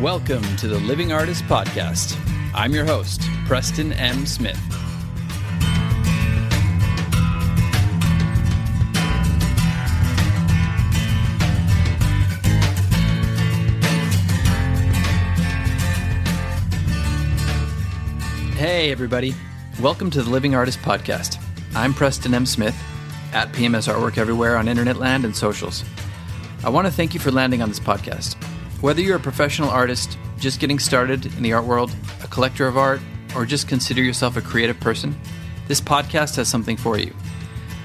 Welcome to the Living Artist Podcast. I'm your host, Preston M. Smith. Hey, everybody. Welcome to the Living Artist Podcast. I'm Preston M. Smith, at PMS Artwork everywhere on internet land and socials. I want to thank you for landing on this podcast. Whether you're a professional artist, just getting started in the art world, a collector of art, or just consider yourself a creative person, this podcast has something for you.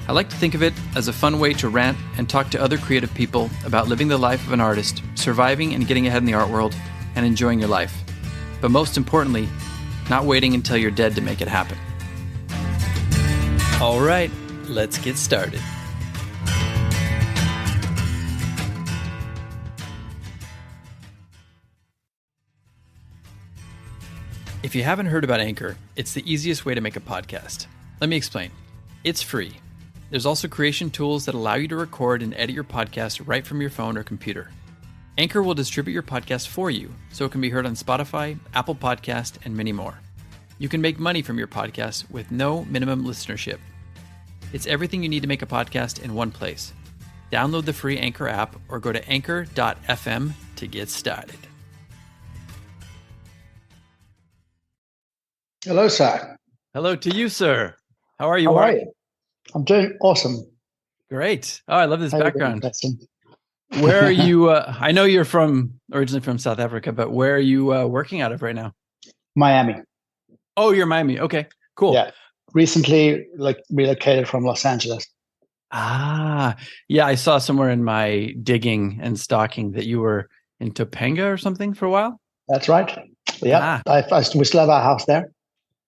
I like to think of it as a fun way to rant and talk to other creative people about living the life of an artist, surviving and getting ahead in the art world, and enjoying your life. But most importantly, not waiting until you're dead to make it happen. All right, let's get started. If you haven't heard about Anchor, it's the easiest way to make a podcast. Let me explain. It's free. There's also creation tools that allow you to record and edit your podcast right from your phone or computer. Anchor will distribute your podcast for you, so it can be heard on Spotify, Apple Podcast, and many more. You can make money from your podcast with no minimum listenership. It's everything you need to make a podcast in one place. Download the free Anchor app or go to anchor.fm to get started. Hello, sir. Hello to you, sir. How are you? How are you? I'm doing awesome. Great. Oh, I love this background. Doing, Where are you? I know you're originally from South Africa, but where are you working out of right now? Miami. Oh, you're Miami. Okay, cool. Yeah. Recently, relocated from Los Angeles. Ah, yeah. I saw somewhere in my digging and stalking that you were in Topanga or something for a while. That's right. Yeah. We still have our house there.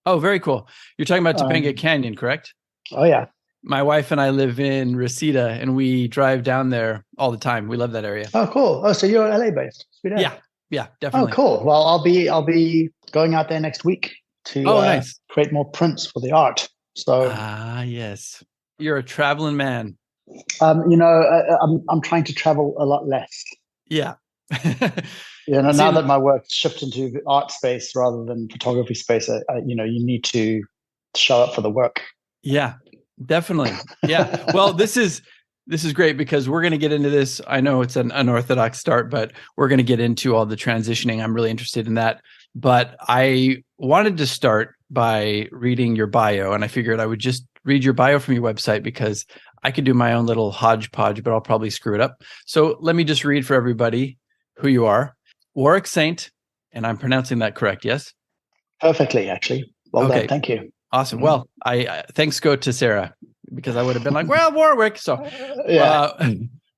Oh, very cool. You're talking about Topanga Canyon, correct? Oh, yeah. My wife and I live in Reseda, and we drive down there all the time. We love that area. Oh, cool. Oh, so you're LA based? Sweet. Yeah, definitely. Oh, cool. Well, I'll be going out there next week to nice. Create more prints for the art. So yes, you're a traveling man. I'm trying to travel a lot less. Yeah. Now that my work's shifted into the art space rather than photography space, you need to show up for the work. Yeah, definitely. Yeah. Well, this is great because we're going to get into this. I know it's an unorthodox start, but we're going to get into all the transitioning. I'm really interested in that. But I wanted to start by reading your bio, and I figured I would just read your bio from your website because I could do my own little hodgepodge, but I'll probably screw it up. So let me just read for everybody who you are. Warwick Saint, and I'm pronouncing that correct, yes? Perfectly, actually. Well done. Thank you. Awesome. Well, I thanks go to Sarah because I would have been like, well, Warwick. So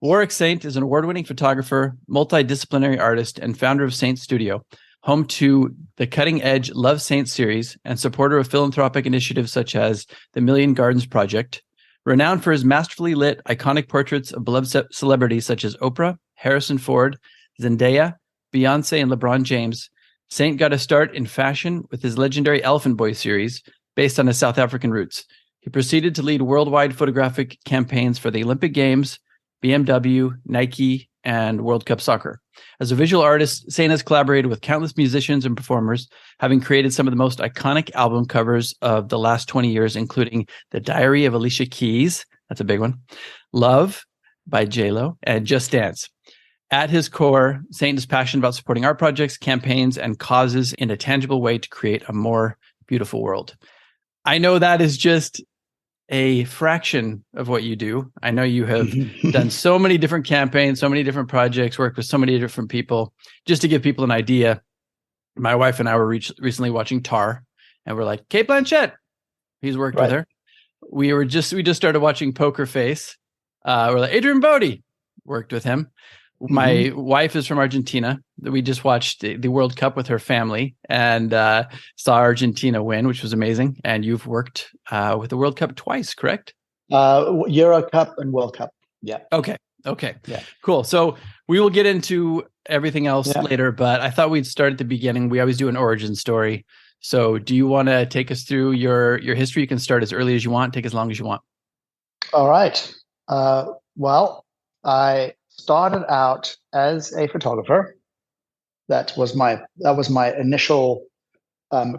Warwick Saint is an award-winning photographer, multidisciplinary artist, and founder of Saint Studio, home to the cutting-edge Love Saint series and supporter of philanthropic initiatives such as the Million Gardens Project. Renowned for his masterfully lit, iconic portraits of beloved celebrities such as Oprah, Harrison Ford, Zendaya, Beyonce, and LeBron James, Saint got a start in fashion with his legendary Elephant Boy series based on his South African roots. He proceeded to lead worldwide photographic campaigns for the Olympic Games, BMW, Nike, and World Cup Soccer. As a visual artist, Saint has collaborated with countless musicians and performers, having created some of the most iconic album covers of the last 20 years, including The Diary of Alicia Keys, that's a big one, Love by J-Lo, and Just Dance. At his core, Saint is passionate about supporting art projects, campaigns, and causes in a tangible way to create a more beautiful world. I know that is just a fraction of what you do. I know you have done so many different campaigns, so many different projects, worked with so many different people. Just to give people an idea, my wife and I were recently watching Tar, and we're like, Kate Blanchett, he's worked with her. We just started watching Poker Face. We're like, Adrian Bodie, worked with him. My wife is from Argentina. We just watched the World Cup with her family and saw Argentina win, which was amazing. And you've worked with the World Cup twice, correct? Euro Cup and World Cup. Yeah. Okay. Yeah. Cool. So we will get into everything else later, but I thought we'd start at the beginning. We always do an origin story. So do you want to take us through your history? You can start as early as you want, take as long as you want. All right. Well, I started out as a photographer That was my initial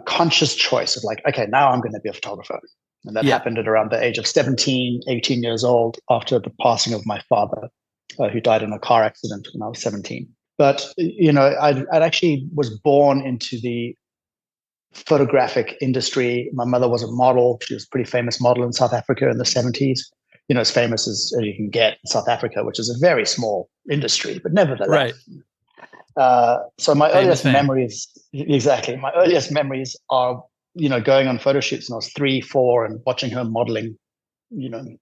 conscious choice of like, okay, now I'm going to be a photographer. And that happened at around the age of 17, 18 years old after the passing of my father, who died in a car accident when I was 17. But, I'd actually was born into the photographic industry. My mother was a model. She was a pretty famous model in South Africa in the 70s. As famous as you can get in South Africa, which is a very small industry, but nevertheless. Right. So my earliest memories are, going on photo shoots when I was 3, 4 and watching her modeling, my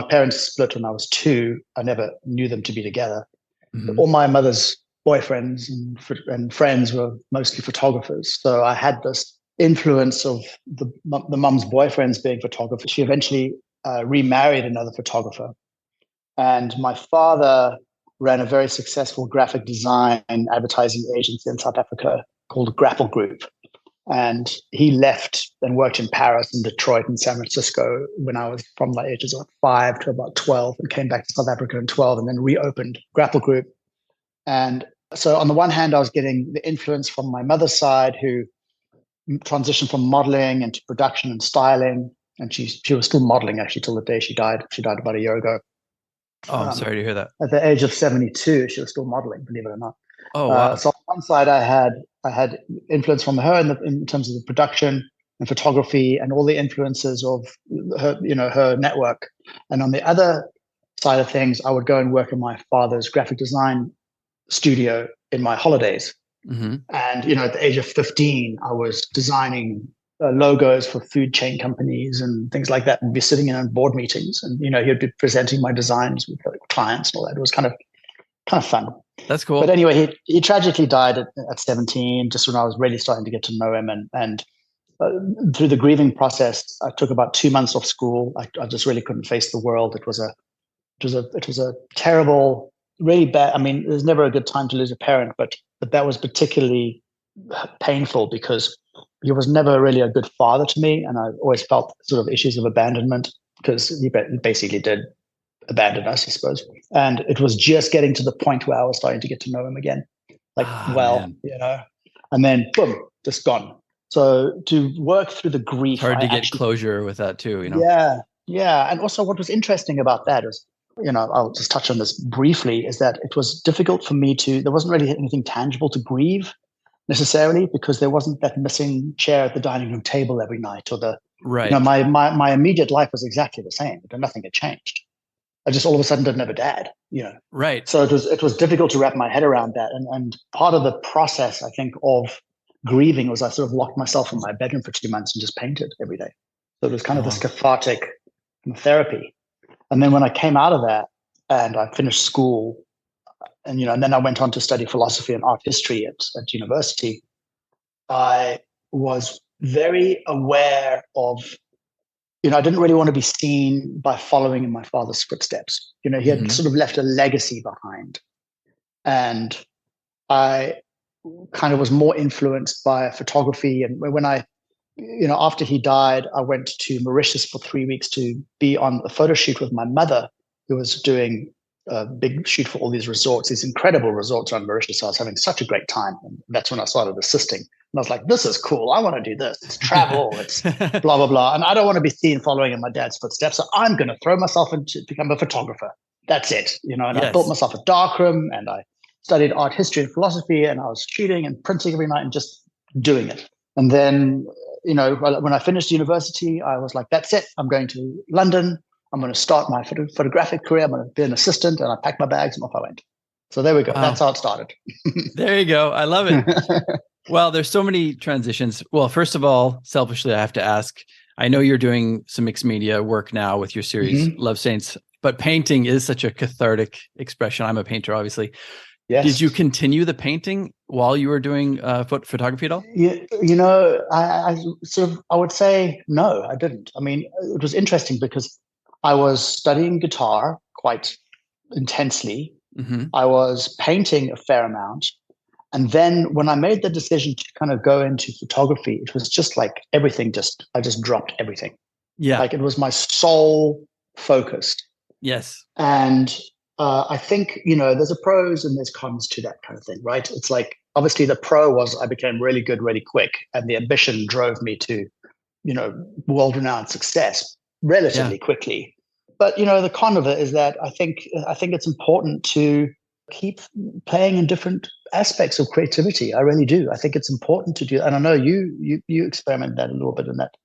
parents split when I was 2. I never knew them to be together. Mm-hmm. All my mother's boyfriends and friends were mostly photographers. So I had this influence of the mum's boyfriends being photographers. She eventually remarried another photographer. And my father ran a very successful graphic design and advertising agency in South Africa called Grapple Group. And he left and worked in Paris and Detroit and San Francisco when I was from the ages of 5 to about 12, and came back to South Africa in 12 and then reopened Grapple Group. And so on the one hand, I was getting the influence from my mother's side, who transitioned from modeling into production and styling. And she was still modeling actually till the day she died. She died about a year ago. Oh, I'm sorry to hear that. At the age of 72, she was still modeling, believe it or not. Oh, wow. So on one side, I had influence from her in terms of the production and photography and all the influences of her, her network. And on the other side of things, I would go and work in my father's graphic design studio in my holidays. Mm-hmm. And, at the age of 15, I was designing logos for food chain companies and things like that, and be sitting in on board meetings. And, he'd be presenting my designs with clients and all that. It was kind of fun. That's cool. But anyway, he tragically died at 17, just when I was really starting to get to know him. And through the grieving process, I took about 2 months off school. I just really couldn't face the world. It was a terrible, really bad. I mean, there's never a good time to lose a parent, but that was particularly painful because he was never really a good father to me. And I always felt sort of issues of abandonment because he basically did abandon us, I suppose. And it was just getting to the point where I was starting to get to know him again. Man. And then boom, just gone. So to work through the grief. It's hard to get closure with that too, Yeah. Yeah. And also what was interesting about that is, I'll just touch on this briefly, is that it was difficult for me there wasn't really anything tangible to grieve necessarily, because there wasn't that missing chair at the dining room table every night, or right. My immediate life was exactly the same, but nothing had changed. I just all of a sudden didn't have a dad, Right. So it was difficult to wrap my head around that. And part of the process, I think, of grieving was I sort of locked myself in my bedroom for 2 months and just painted every day. So it was kind of this cathartic therapy. And then when I came out of that and I finished school, and then I went on to study philosophy and art history at university, I was very aware of, I didn't really want to be seen by following in my father's footsteps. He had sort of left a legacy behind. And I kind of was more influenced by photography. And when I, after he died, I went to Mauritius for 3 weeks to be on a photo shoot with my mother, who was doing a big shoot for all these resorts, these incredible resorts around Mauritius. So I was having such a great time. And that's when I started assisting. And I was like, this is cool. I want to do this. It's travel. It's blah, blah, blah. And I don't want to be seen following in my dad's footsteps. So I'm going to throw myself into become a photographer. That's it. And I built myself a darkroom, and I studied art history and philosophy, and I was shooting and printing every night and just doing it. And then, when I finished university, I was like, that's it. I'm going to London. I'm going to start my photographic career. I'm going to be an assistant. And I packed my bags and off I went. So there we go. Wow. That's how it started. There you go. I love it. Well, there's so many transitions. Well, first of all, selfishly, I have to ask, I know you're doing some mixed media work now with your series, Love Saints, but painting is such a cathartic expression. I'm a painter, obviously. Yes. Did you continue the painting while you were doing photography at all? Yeah, I would say no, I didn't. I mean, it was interesting because I was studying guitar quite intensely. Mm-hmm. I was painting a fair amount. And then when I made the decision to kind of go into photography, it was just like everything I just dropped everything. Yeah. Like it was my sole focus. Yes. And I think, there's a pros and there's cons to that kind of thing, right? It's like, obviously the pro was I became really good really quick, and the ambition drove me to, world-renowned success relatively quickly. But, the con of it is that I think it's important to keep playing in different aspects of creativity. I really do. I think it's important to do, and I know you experiment that a little bit in that,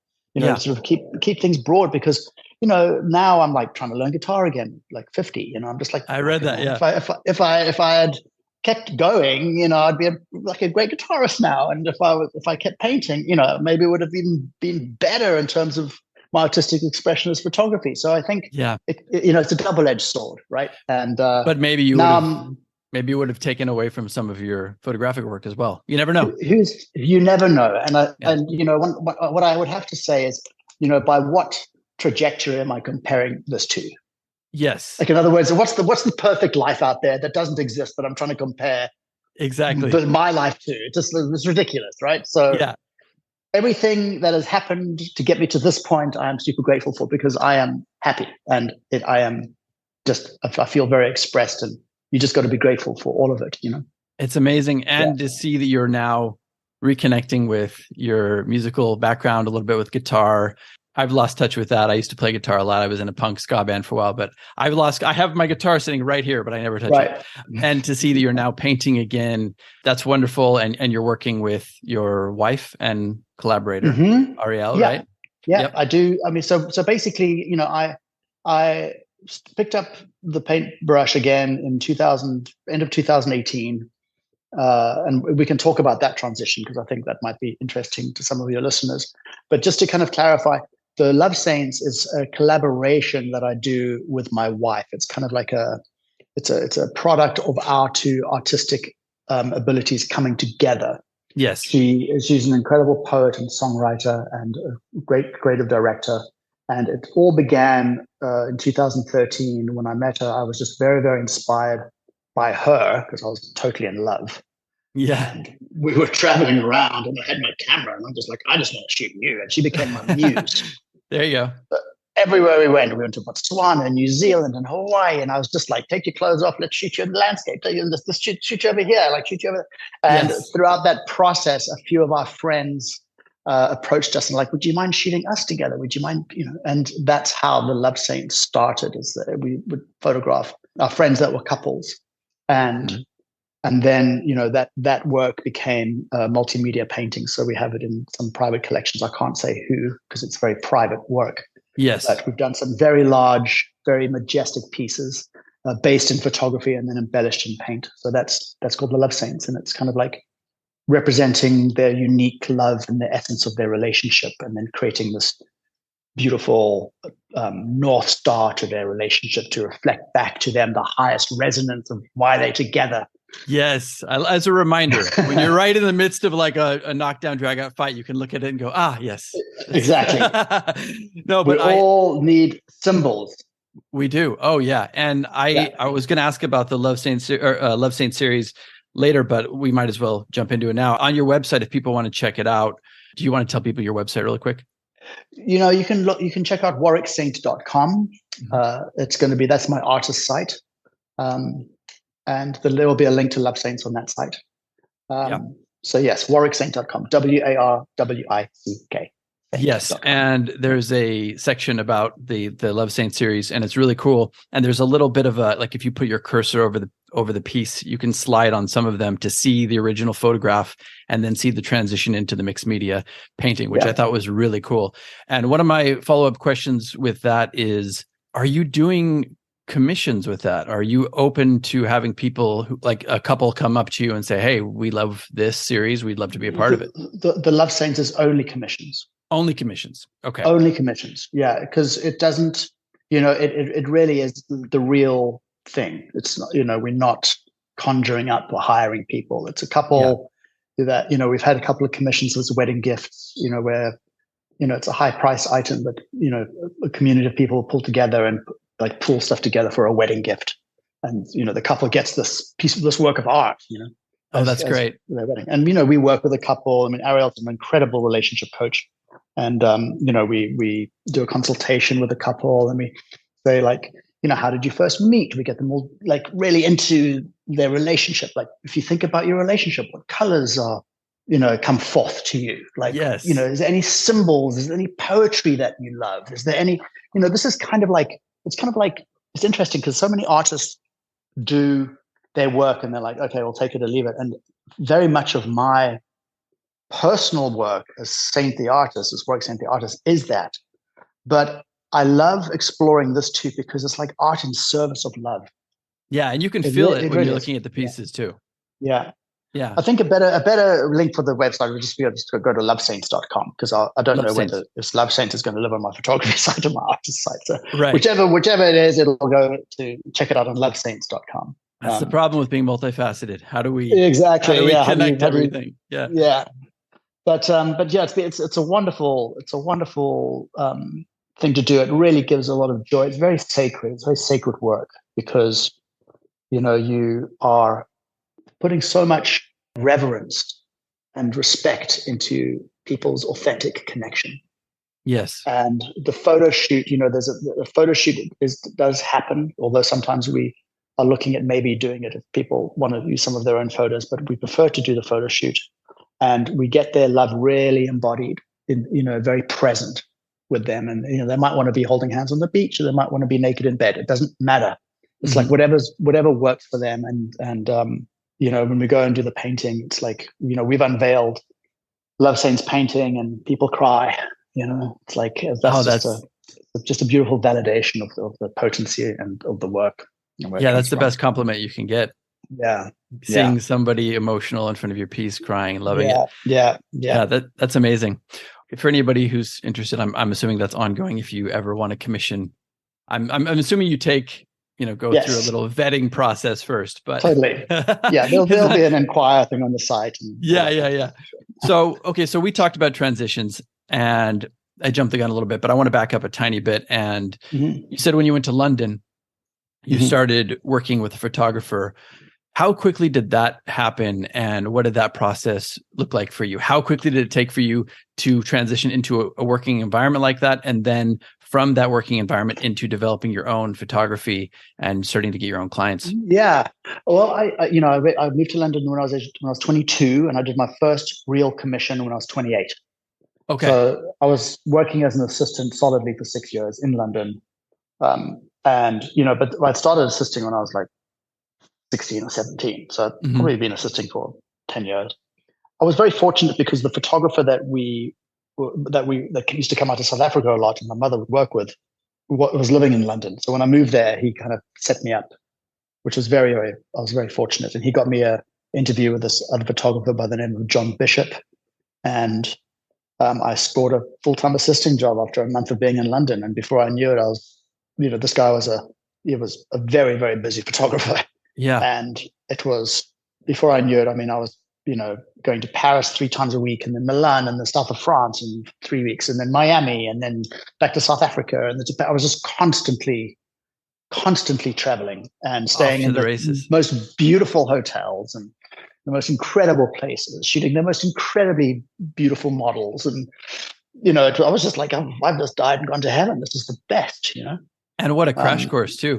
sort of keep things broad, because now I'm like trying to learn guitar again, like 50. I'm just like, I read that. Yeah. If I had kept going, I'd be like a great guitarist now. And if I kept painting, maybe it would have even been better in terms of my artistic expression as photography. So I think, it's a double-edged sword, right? And but maybe you would have taken away from some of your photographic work as well. You never know. You never know. And what I would have to say is, by what trajectory am I comparing this to? Yes. Like, in other words, what's the perfect life out there that doesn't exist that I'm trying to compare exactly my life to? It's ridiculous, right? So everything that has happened to get me to this point, I am super grateful for, because I am happy, and I feel very expressed, and you just got to be grateful for all of it, It's amazing. And to see that you're now reconnecting with your musical background a little bit with guitar. I've lost touch with that. I used to play guitar a lot. I was in a punk ska band for a while, but I have my guitar sitting right here, but I never touch it. And to see that you're now painting again, that's wonderful. And you're working with your wife and collaborator, Ariel, right? Yeah, yep. I do. I mean, so basically, I picked up the paintbrush again in end of 2018. And we can talk about that transition, because I think that might be interesting to some of your listeners. But just to kind of clarify, the Love Saints is a collaboration that I do with my wife. It's kind of like it's a product of our two artistic abilities coming together. Yes. She's an incredible poet and songwriter and a great creative director. And it all began in 2013 when I met her. I was just very, very inspired by her, because I was totally in love. Yeah. And we were traveling around, and I had my camera, and I'm just like, I just want to shoot you. And she became my muse. There you go. But everywhere we went to Botswana and New Zealand and Hawaii. And I was just like, take your clothes off, let's shoot you in the landscape. Let's shoot you over here, like shoot you over there. And throughout that process, a few of our friends approached us and like, would you mind shooting us together? Would you mind, and that's how the Love Saints started, is that we would photograph our friends that were couples. And then, that work became multimedia painting. So we have it in some private collections. I can't say who, because it's very private work. Yes. But we've done some very large, very majestic pieces based in photography and then embellished in paint. So that's called the Love Saints. And it's kind of like representing their unique love and the essence of their relationship, and then creating this beautiful North Star to their relationship to reflect back to them the highest resonance of why they're together. Yes. As a reminder, when you're right in the midst of like a knockdown, drag out fight, you can look at it and go, yes. Exactly. No, but we all need symbols. We do. Oh, yeah. And I was going to ask about the Love Saint series later, but we might as well jump into it now. On your website, if people want to check it out, do you want to tell people your website really quick? You can check out warwicksaint.com. That's my artist site. And there will be a link to Love Saints on that site. So yes, warwicksaint.com, WARWICK. Yes, and there's a section about the Love Saint series, and it's really cool. And there's a little bit of like, if you put your cursor over the piece, you can slide on some of them to see the original photograph and then see the transition into the mixed media painting, which I thought was really cool. And one of my follow-up questions with that is, are you doing commissions with that? Are you open to having people like a couple come up to you and say, hey, we love this series, we'd love to be a part of it? The Love Saints is only commissions. Only commissions. Okay. Only commissions. Yeah, because it doesn't, it really is the real thing. It's not, we're not conjuring up or hiring people. It's a couple that, we've had a couple of commissions as wedding gifts, where, it's a high price item, but, a community of people pull together and like pull stuff together for a wedding gift. And, the couple gets this work of art, Oh, that's great. Their wedding. And, we work with a couple. I mean, Ariel's an incredible relationship coach. And, we do a consultation with a couple, and we say like, how did you first meet? We get them all like really into their relationship. Like if you think about your relationship, what colors are, come forth to you? Like, Yes. is there any symbols? Is there any poetry that you love? Is there any, this is kind of like, it's interesting because so many artists do their work and they're like, okay, we'll take it or leave it. And very much of my personal work as Saint the artist, as Warwick Saint the artist, is that. But I love exploring this too because it's like art in service of love. Yeah, and you can feel it when really you're looking at the pieces too. Yeah. Yeah. I think a better link for the website would just be to go to lovesaints.com because I don't know whether if Love Saint is going to live on my photography site or my artist site. So whichever it is, it'll go to check it out on lovesaints.com. That's the problem with being multifaceted. How do we connect everything? Yeah. But yeah, it's a wonderful thing to do. It really gives a lot of joy. It's very sacred. It's very sacred work because you are putting so much reverence and respect into people's authentic connection. Yes. And the photo shoot, there's a photo shoot does happen, although sometimes we are looking at maybe doing it if people want to use some of their own photos, but we prefer to do the photo shoot. And we get their love really embodied in, very present with them. And, they might want to be holding hands on the beach or they might want to be naked in bed. It doesn't matter. It's like whatever works for them. And when we go and do the painting, it's like, we've unveiled Love Saint's painting and people cry, it's like, that's just a beautiful validation of the potency and of the work. Yeah. That's the best compliment you can get. Yeah. Seeing somebody emotional in front of your piece, crying and loving it. Yeah. That's amazing. For anybody who's interested, I'm assuming that's ongoing. If you ever want to commission, I'm assuming you take, go through a little vetting process first, but totally. Yeah. There'll be an inquire thing on the site. Yeah. So, okay. So we talked about transitions and I jumped the gun a little bit, but I want to back up a tiny bit. And you said when you went to London, you started working with a photographer. How quickly did that happen? And what did that process look like for you? How quickly did it take for you to transition into a working environment like that? And then from that working environment into developing your own photography and starting to get your own clients? Yeah. Well, I moved to London when I was 22 and I did my first real commission when I was 28. Okay. So I was working as an assistant solidly for 6 years in London. But I started assisting when I was like 16 or 17. So I've probably been assisting for 10 years. I was very fortunate because the photographer that used to come out to South Africa a lot and my mother would work with was living in London. So when I moved there, he kind of set me up, which was I was very fortunate. And he got me a interview with this other photographer by the name of John Bishop. And I scored a full-time assisting job after a month of being in London. And before I knew it, this guy was a very, very busy photographer. Yeah. And it was, before I knew it, I was, going to Paris 3 times a week and then Milan and the south of France in 3 weeks and then Miami and then back to South Africa. And I was just constantly traveling and staying in the most beautiful hotels and the most incredible places, shooting the most incredibly beautiful models. And, I was just like, I've just died and gone to heaven. This is the best, And what a crash course too.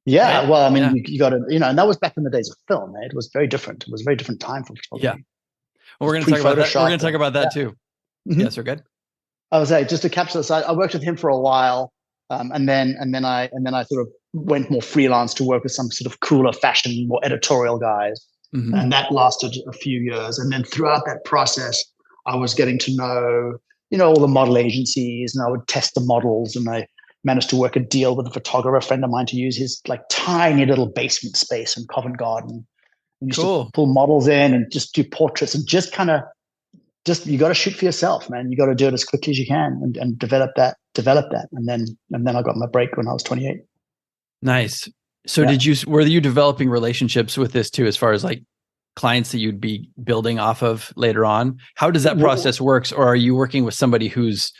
Yeah, right? Well, you got to, and that was back in the days of film. It was very different. It was a very different time for photography. Yeah. Well, we're going to talk about that. We're going to talk about that too. Yes, we're good. I was just to capture this. I worked with him for a while, and then I sort of went more freelance to work with some sort of cooler fashion, more editorial guys, and that lasted a few years. And then throughout that process, I was getting to know, all the model agencies, and I would test the models, and I managed to work a deal with a photographer, a friend of mine, to use his like tiny little basement space in Covent Garden. And used to pull models in and just do portraits and you got to shoot for yourself, man. You got to do it as quickly as you can and develop that. And then I got my break when I was 28. Nice. So were you developing relationships with this too, as far as like clients that you'd be building off of later on? How does that process works? Or are you working with somebody who's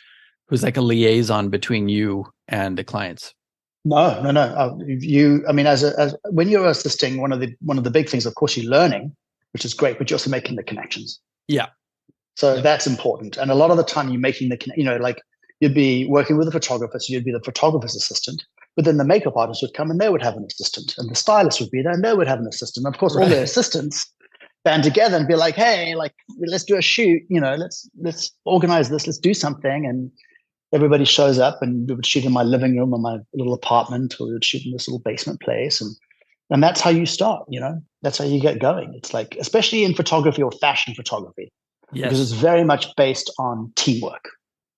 like a liaison between you and the clients? No. As when you're assisting, one of the big things, of course, you're learning, which is great, but you're also making the connections. Yeah. So that's important. And a lot of the time you're making like you'd be working with a photographer, so you'd be the photographer's assistant, But then the makeup artist would come and they would have an assistant, and the stylist would be there and they would have an assistant. Of course, all their assistants band together and be like, hey, like, let's do a shoot, let's organize this, let's do something. And everybody shows up, and we would shoot in my living room or my little apartment, or we would shoot in this little basement place. And that's how you start, that's how you get going. It's like, especially in photography or fashion photography, because it's very much based on teamwork.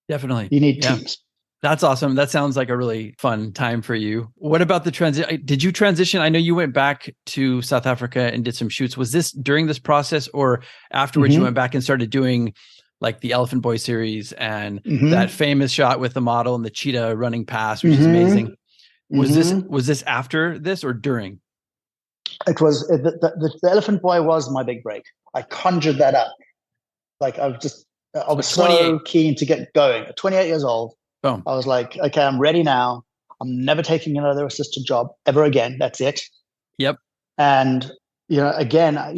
Definitely. You need teams. That's awesome. That sounds like a really fun time for you. What about the transition? Did you transition? I know you went back to South Africa and did some shoots. Was this during this process, or afterwards you went back and started doing like the Elephant Boy series and that famous shot with the model and the cheetah running past, which is amazing. Was this after this or during? It was the Elephant Boy was my big break. I conjured that up. Like I was so keen to get going. At 28 years old, boom. I was like, okay, I'm ready now. I'm never taking another assistant job ever again. That's it. Yep. And I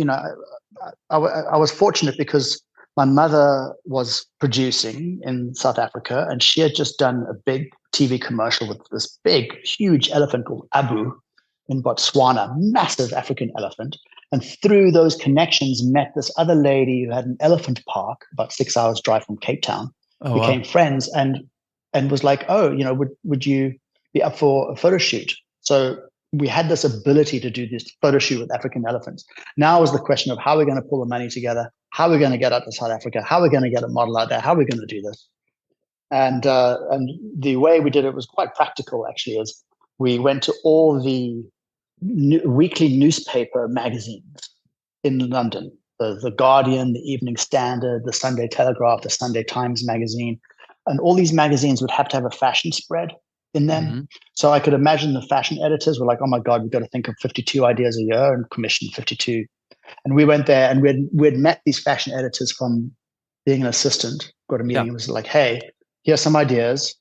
was fortunate because my mother was producing in South Africa, and she had just done a big TV commercial with this big, huge elephant called Abu in Botswana, massive African elephant. And through those connections, met this other lady who had an elephant park about 6 hours drive from Cape Town. Became friends and was like, oh, would you be up for a photo shoot? So we had this ability to do this photo shoot with African elephants. Now was the question of how we're going to pull the money together, how we're going to get out to South Africa, how we're going to get a model out there, how we're going to do this. And the way we did it was quite practical, actually, is we went to all the weekly newspaper magazines in London, the Guardian, the Evening Standard, the Sunday Telegraph, the Sunday Times magazine. And all these magazines would have to have a fashion spread in them. So I could imagine the fashion editors were like, oh my God, we've got to think of 52 ideas a year and commission 52. And we went there and we'd met these fashion editors from being an assistant, got a meeting and was like, hey, here's some ideas.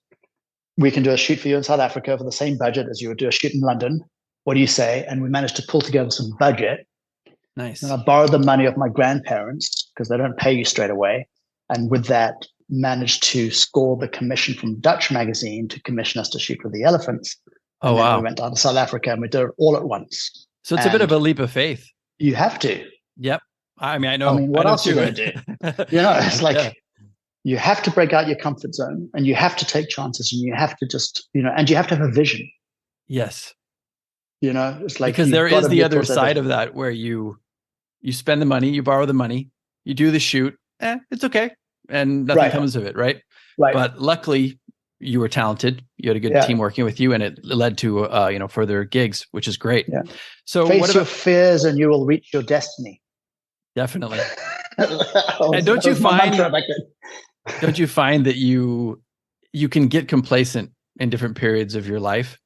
We can do a shoot for you in South Africa for the same budget as you would do a shoot in London. What do you say? And we managed to pull together some budget. Nice. And I borrowed the money of my grandparents because they don't pay you straight away. And with that, managed to score the commission from Dutch magazine to commission us to shoot with the elephants. And then we went down to South Africa and we did it all at once. So it's a bit of a leap of faith. You have to. Yep. I mean, I know. What else are you going to do? It's like you have to break out your comfort zone, and you have to take chances, and you have to just, and you have to have a vision. Yes. It's like, because there is the other side of that where you spend the money, you borrow the money, you do the shoot, it's okay. And nothing comes of it, right? Right. But luckily, you were talented. You had a good team working with you, and it led to further gigs, which is great. Yeah. So face your fears, and you will reach your destiny. Definitely. And don't you find that you can get complacent in different periods of your life,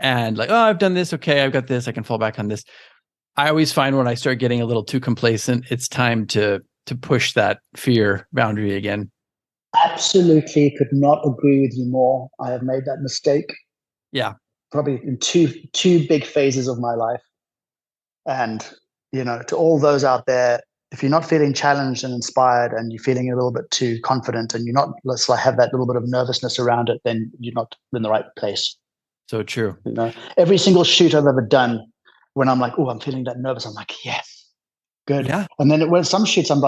and like, oh, I've done this. Okay, I've got this. I can fall back on this. I always find when I start getting a little too complacent, it's time to push that fear boundary again. Absolutely, could not agree with you more. I have made that mistake. Yeah, probably in two big phases of my life. And to all those out there, if you're not feeling challenged and inspired, and you're feeling a little bit too confident, and you're not, let's like have that little bit of nervousness around it, then you're not in the right place. So true. Every single shoot I've ever done, when I'm like, oh, I'm feeling that nervous, I'm like, yes. Good. Yeah. And then when some shoots, I'm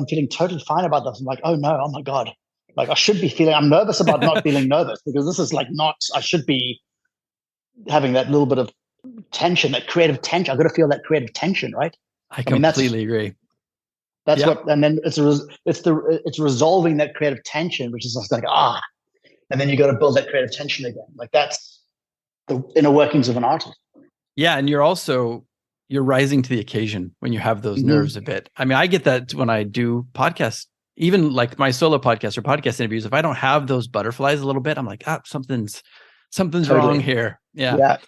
feeling totally fine about this. I'm like, oh no, oh my God. Like I'm nervous about not feeling nervous, because this is like I should be having that little bit of tension, that creative tension. I've got to feel that creative tension, right? I completely agree. That's and then it's resolving that creative tension, which is just like, and then you got to build that creative tension again. Like that's the inner workings of an artist. Yeah. And you're rising to the occasion when you have those nerves a bit. I mean, I get that when I do podcasts, even like my solo podcast or podcast interviews. If I don't have those butterflies a little bit, I'm like, something's wrong here. Yeah.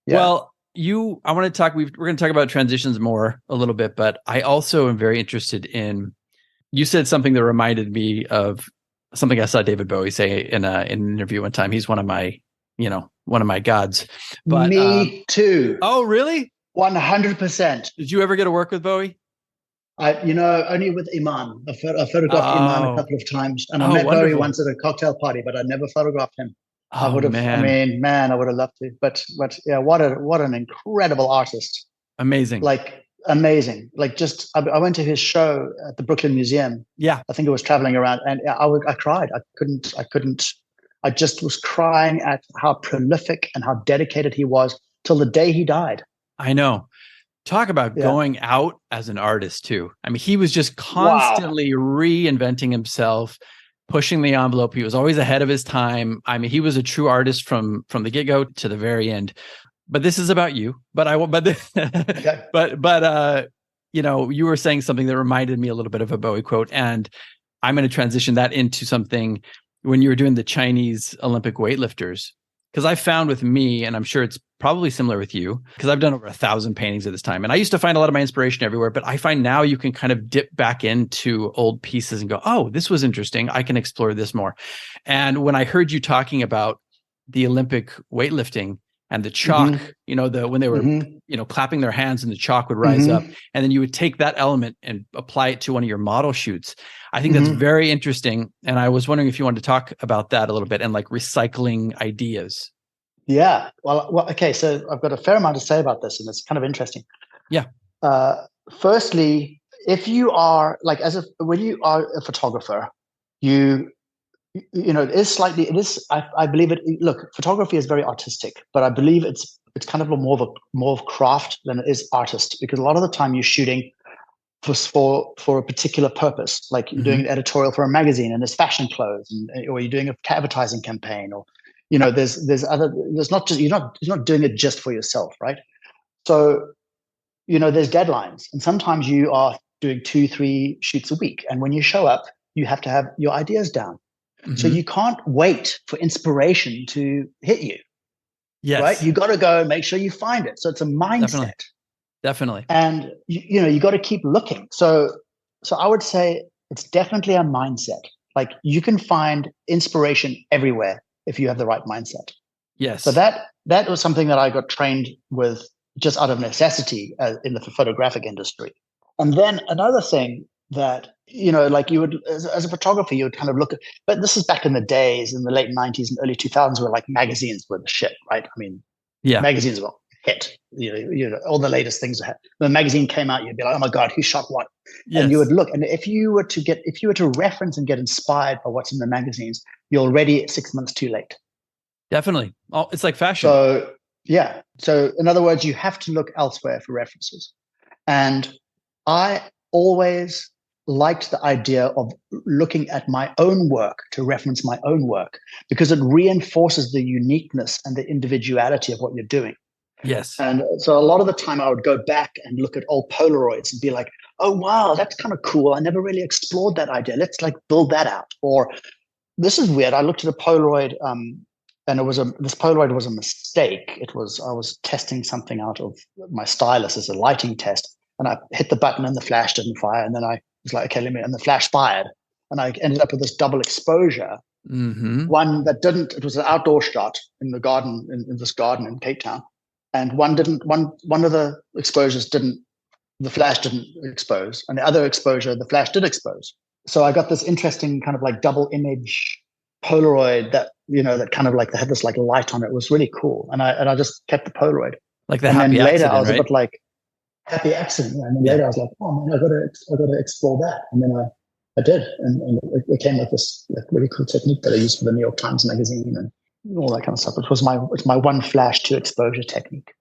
Well, I want to talk. We're going to talk about transitions more a little bit, but I also am very interested in. You said something that reminded me of something I saw David Bowie say in an interview one time. He's one of my gods. But me too. Oh, really? 100%. Did you ever get to work with Bowie? Only with Iman. I photographed Iman a couple of times, and I met Bowie once at a cocktail party, but I never photographed him. I Oh would have, I man, mean, man, I would have loved to, but yeah, what an incredible artist. amazing. Like amazing. Like just, I went to his show at the Brooklyn Museum. Yeah, I think it was traveling around, and I cried. I just was crying at how prolific and how dedicated he was till the day he died. I know. Talk about Yeah. going out as an artist too. I mean, he was just Wow. constantly reinventing himself, pushing the envelope. He was always ahead of his time. I mean, he was a true artist from the get-go to the very end. But this is about you. But I will but Okay. but you know, you were saying something that reminded me a little bit of a Bowie quote, and I'm going to transition that into something when you were doing the Chinese Olympic weightlifters. Because I found with me, and I'm sure it's probably similar with you, because I've done over 1,000 paintings at this time. And I used to find a lot of my inspiration everywhere, but I find now you can kind of dip back into old pieces and go, oh, this was interesting. I can explore this more. And when I heard you talking about the Olympic weightlifting and the chalk, you know, when they were, you know, clapping their hands and the chalk would rise up, and then you would take that element and apply it to one of your model shoots. I think that's very interesting. And I was wondering if you wanted to talk about that a little bit and like recycling ideas. Yeah. Well, okay. So I've got a fair amount to say about this, and it's kind of interesting. Yeah. Firstly, if you are like, when you are a photographer, you know, it is, I believe it, look, photography is very artistic, but I believe it's kind of more of craft than it is artist, because a lot of the time you're shooting for a particular purpose, like you're doing an editorial for a magazine and there's fashion clothes, or you're doing an advertising campaign, or, you know, there's not just, you're not doing it just for yourself, right? So, you know, there's deadlines, and sometimes you are doing 2-3 shoots a week. And when you show up, you have to have your ideas down. So you can't wait for inspiration to hit you. Yes. Right? You got to go and make sure you find it. So it's a mindset. Definitely. And you know, you got to keep looking. So I would say it's definitely a mindset. Like you can find inspiration everywhere if you have the right mindset. Yes. So that was something that I got trained with just out of necessity in the photographic industry. And then another thing that, you know, like you would, as a photographer, you would kind of look at, but this is back in the days in the late 90s and early 2000s where like magazines were the shit, right? I mean, magazines were hit. You know, all the latest things. When a magazine came out, you'd be like, oh my God, who shot what? Yes. And you would look, and if you were to reference and get inspired by what's in the magazines, you're already 6 months too late. Definitely. Oh, it's like fashion. So yeah. So in other words, you have to look elsewhere for references. And I always liked the idea of looking at my own work to reference my own work, because it reinforces the uniqueness and the individuality of what you're doing. Yes. And so a lot of the time I would go back and look at old Polaroids and be like, oh, wow, that's kind of cool. I never really explored that idea. Let's like build that out. Or this is weird. I looked at a Polaroid and this Polaroid was a mistake. I was testing something out of my stylus as a lighting test, and I hit the button and the flash didn't fire. And then I was like, okay, and the flash fired. And I ended up with this double exposure. One that didn't, it was an outdoor shot in the garden, in this garden in Cape Town. And one of the exposures the flash didn't expose. And the other exposure, the flash did expose. So I got this interesting kind of like double image Polaroid that, you know, that kind of like, they had this like light on it. It was really cool. And I just kept the Polaroid. Like the happy accident, later I was right? a bit like, happy accident. And then later I was like, oh man, I got to explore that. And then I did. And it came with this like really cool technique that I used for the New York Times magazine and all that kind of stuff. It's my one flash to exposure technique.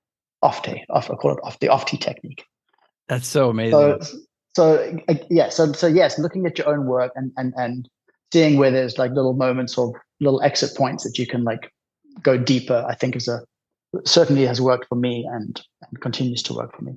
I call it the OFT technique. That's so amazing. So yes, looking at your own work and seeing where there's like little moments or little exit points that you can like go deeper, I think certainly has worked for me and continues to work for me.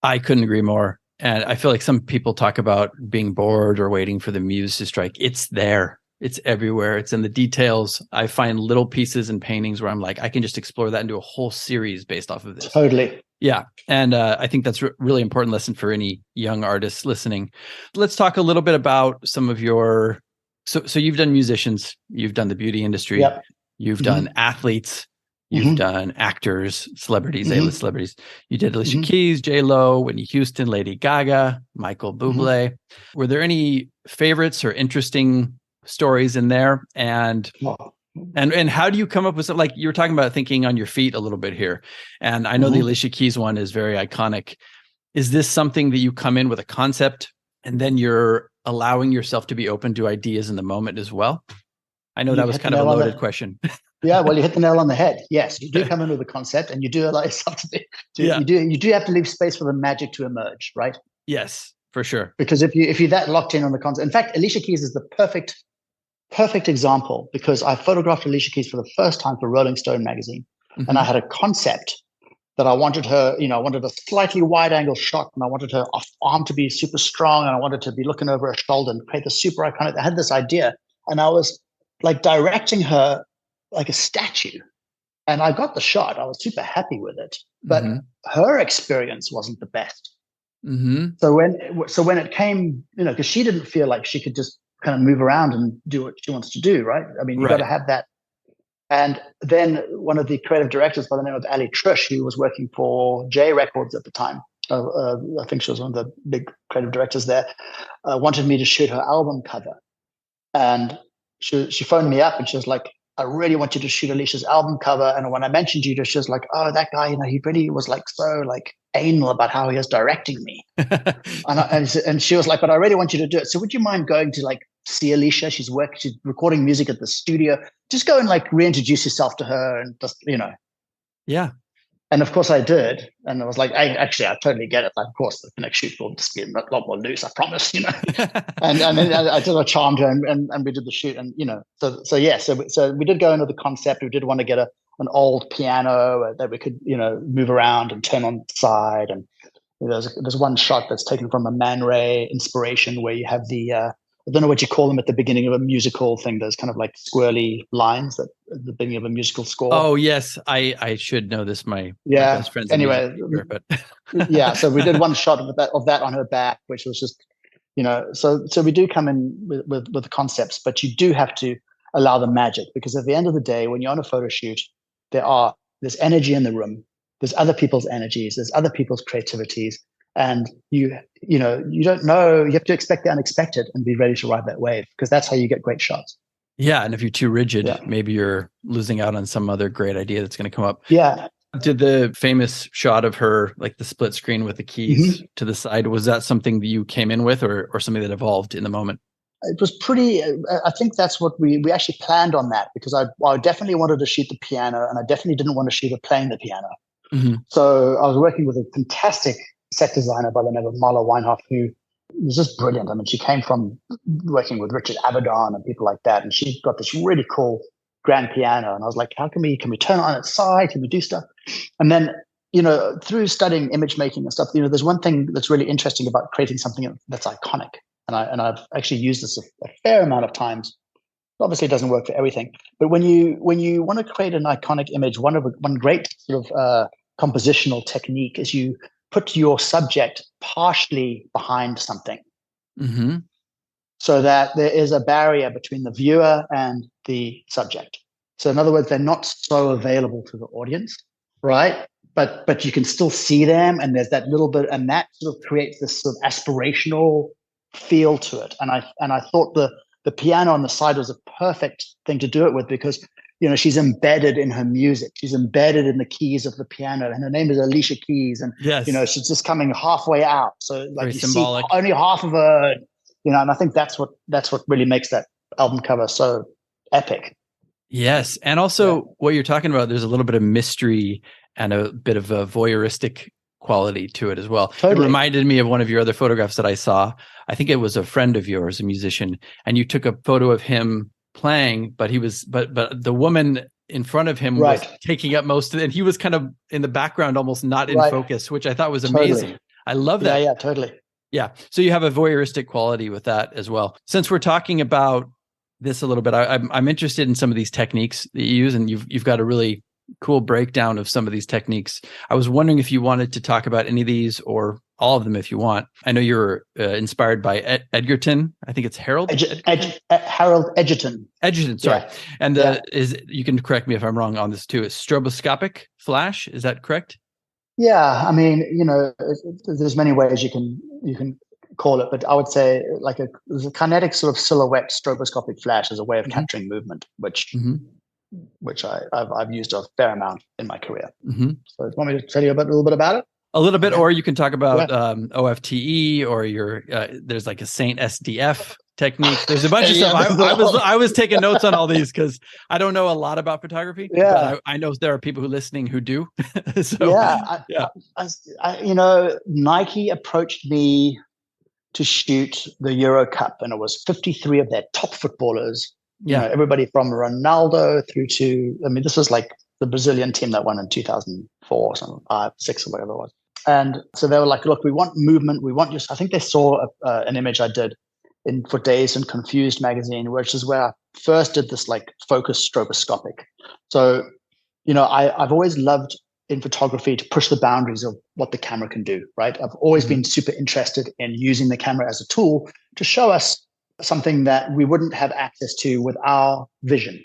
I couldn't agree more. And I feel like some people talk about being bored or waiting for the muse to strike. It's there. It's everywhere. It's in the details. I find little pieces in paintings where I'm like, I can just explore that and do a whole series based off of this. Totally. Yeah. And I think that's a really important lesson for any young artists listening. Let's talk a little bit about some of your, so you've done musicians, you've done the beauty industry, yep. You've done athletes, you've done actors, celebrities, A-list celebrities. You did Alicia Keys, J-Lo, Whitney Houston, Lady Gaga, Michael Bublé. Were there any favorites or interesting stories in there? And And how do you come up with something like you were talking about thinking on your feet a little bit here? And I know the Alicia Keys one is very iconic. Is this something that you come in with a concept and then you're allowing yourself to be open to ideas in the moment as well? I know that was kind of a loaded question. Yeah, well, you hit the nail on the head. Yes, you do come in with a concept, and you do allow yourself you do have to leave space for the magic to emerge, right? Yes, for sure. Because if you're that locked in on the concept, in fact, Alicia Keys is the perfect example, because I photographed Alicia Keys for the first time for Rolling Stone magazine, and I had a concept that I wanted her, I wanted a slightly wide angle shot, and I wanted her arm to be super strong, and I wanted to be looking over her shoulder and create the super iconic. I had this idea, and I was like directing her like a statue, and I got the shot. I was super happy with it, but her experience wasn't the best. So when it came, because she didn't feel like she could just kind of move around and do what she wants to do, right? I mean, you got to have that. And then one of the creative directors by the name of Ali Trish, who was working for J Records at the time, I think she was one of the big creative directors there, wanted me to shoot her album cover. And she phoned me up and she was like, I really want you to shoot Alicia's album cover. And when I mentioned you, she was like, oh, that guy, he really was like so like anal about how he was directing me. and she was like, but I really want you to do it. So would you mind going to like see Alicia? She's recording music at the studio. Just go and like reintroduce yourself to her and just, Yeah. And of course I did. And I was like, I totally get it. Like, of course, the next shoot will just be a lot more loose, I promise, and then I sort of charmed her and we did the shoot. And, so we did go into the concept. We did want to get an old piano that we could, move around and turn on the side. And there's one shot that's taken from a Man Ray inspiration where you have the, I don't know what you call them at the beginning of a musical thing. There's kind of like squirrely lines that at the beginning of a musical score. Oh yes, I should know this. My best friend's anyway, but yeah. So we did one shot of that on her back, which was just, So we do come in with the concepts, but you do have to allow the magic, because at the end of the day, when you're on a photo shoot, there's energy in the room. There's other people's energies. There's other people's creativities. And you don't know, you have to expect the unexpected and be ready to ride that wave, because that's how you get great shots. Yeah. And if you're too rigid, maybe you're losing out on some other great idea that's going to come up. Yeah. Did the famous shot of her, like the split screen with the keys to the side, was that something that you came in with or something that evolved in the moment? It was pretty, I think that's what we actually planned on that, because I definitely wanted to shoot the piano, and I definitely didn't want to shoot her playing the piano. So I was working with a fantastic set designer by the name of Marla Weinhoff, who was just brilliant. I mean, she came from working with Richard Avedon and people like that, and she got this really cool grand piano. And I was like, how can we turn it on its side? Can we do stuff? And then, through studying image making and stuff, there's one thing that's really interesting about creating something that's iconic. And I've actually used this a fair amount of times. Obviously, it doesn't work for everything, but when you want to create an iconic image, one great sort of compositional technique is you put your subject partially behind something, so that there is a barrier between the viewer and the subject. So in other words, they're not so available to the audience, right? But you can still see them, and there's that little bit, and that sort of creates this sort of aspirational feel to it. And I thought the piano on the side was a perfect thing to do it with, because she's embedded in her music. She's embedded in the keys of the piano, and her name is Alicia Keys. And, she's just coming halfway out. So like very symbolic. See only half of her, and I think that's what really makes that album cover so epic. Yes. And also what you're talking about, there's a little bit of mystery and a bit of a voyeuristic quality to it as well. Totally. It reminded me of one of your other photographs that I saw. I think it was a friend of yours, a musician, and you took a photo of him playing, but but the woman in front of him was taking up most of it, and he was kind of in the background, almost not in focus, which I thought was amazing. Totally. I love that. Yeah, totally. Yeah. So you have a voyeuristic quality with that as well. Since we're talking about this a little bit, I'm interested in some of these techniques that you use, and you've got a really cool breakdown of some of these techniques. I was wondering if you wanted to talk about any of these or all of them if you want. I know you're inspired by Edgerton. I think it's Harold. Harold Edgerton. Edgerton, sorry. Yeah. And you can correct me if I'm wrong on this too. It's stroboscopic flash. Is that correct? Yeah, I mean, there's many ways you can call it, but I would say there's a kinetic sort of silhouette stroboscopic flash as a way of capturing movement, which which I've used a fair amount in my career. Mm-hmm. So you want me to tell you a little bit about it? A little bit, or you can talk about OFTE, or your there's like a Saint SDF technique. There's a bunch of stuff. I was taking notes on all these because I don't know a lot about photography, but I know there are people who are listening who do. Nike approached me to shoot the Euro Cup, and it was 53 of their top footballers. Everybody from Ronaldo through to, this was like the Brazilian team that won in 2004 or something, 6 or whatever it was. And so they were like, look, we want movement. We want I think they saw an image I did for Dazed and Confused magazine, which is where I first did this like focus stroboscopic. So, I've always loved in photography to push the boundaries of what the camera can do, right? I've always been super interested in using the camera as a tool to show us something that we wouldn't have access to with our vision.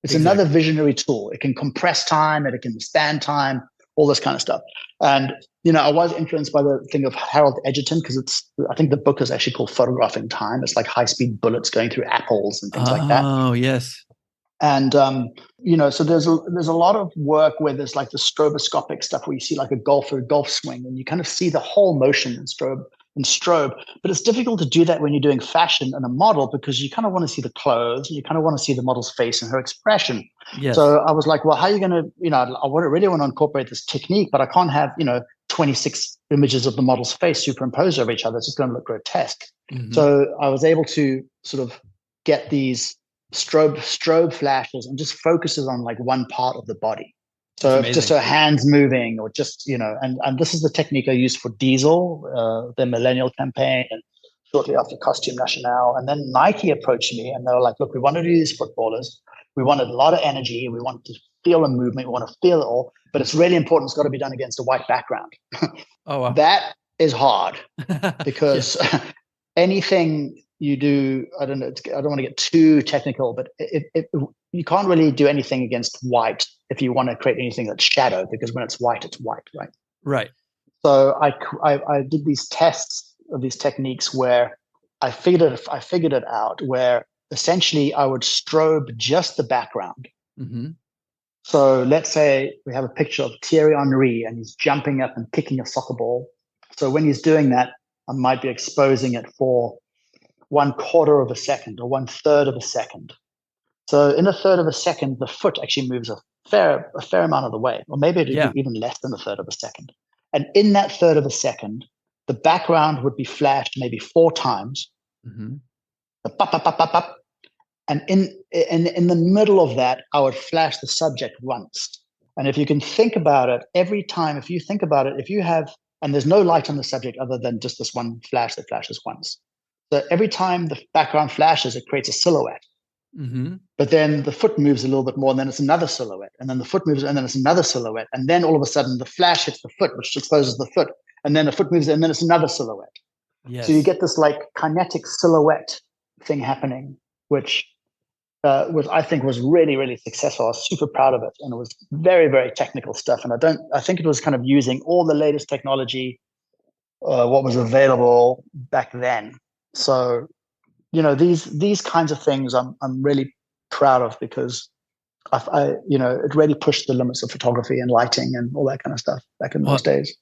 It's another visionary tool. It can compress time, it can span time, all this kind of stuff. And, I was influenced by the thing of Harold Edgerton, because I think the book is actually called Photographing Time. It's like high-speed bullets going through apples and things like that. Oh, yes. And, so there's a lot of work where there's like the stroboscopic stuff where you see like a golfer golf swing and you kind of see the whole motion in strobe. But it's difficult to do that when you're doing fashion and a model, because you kind of want to see the clothes and you kind of want to see the model's face and her expression. Yes. So I was like, well, how are you going to, I really want to incorporate this technique, but I can't have, 26 images of the model's face superimposed over each other. It's just going to look grotesque. Mm-hmm. So I was able to sort of get these strobe flashes and just focuses on like one part of the body. So just her hands moving, or just, and this is the technique I used for Diesel, the Millennial campaign, and shortly after Costume National. And then Nike approached me and they were like, look, we want to do these footballers. We wanted a lot of energy. We want to feel a movement. We want to feel it all, but it's really important. It's got to be done against a white background. Oh, wow. That is hard because anything you do, I don't want to get too technical, but you can't really do anything against white if you want to create anything that's shadow, because when it's white, right? Right. So I did these tests of these techniques where I figured it out, where essentially I would strobe just the background. Mm-hmm. So let's say we have a picture of Thierry Henry and he's jumping up and kicking a soccer ball. So when he's doing that, I might be exposing it for 1/4 of a second or 1/3 of a second. So in 1/3 of a second, the foot actually moves a fair amount of the way, or maybe even less than 1/3 of a second. And in that 1/3 of a second, the background would be flashed maybe 4 times. Mm-hmm. And in the middle of that, I would flash the subject once. And if you can think about it, every time, if you have, and there's no light on the subject other than just this one flash that flashes once. So every time the background flashes, it creates a silhouette. Mm-hmm. But then the foot moves a little bit more, and then it's another silhouette. And then the foot moves, and then it's another silhouette. And then all of a sudden, the flash hits the foot, which exposes the foot. And then the foot moves, and then it's another silhouette. Yes. So you get this like kinetic silhouette thing happening, which I think was really, really successful. I was super proud of it. And it was very, very technical stuff. And I think it was kind of using all the latest technology, what was available back then. So, these kinds of things I'm really proud of, because it really pushed the limits of photography and lighting and all that kind of stuff back in those days.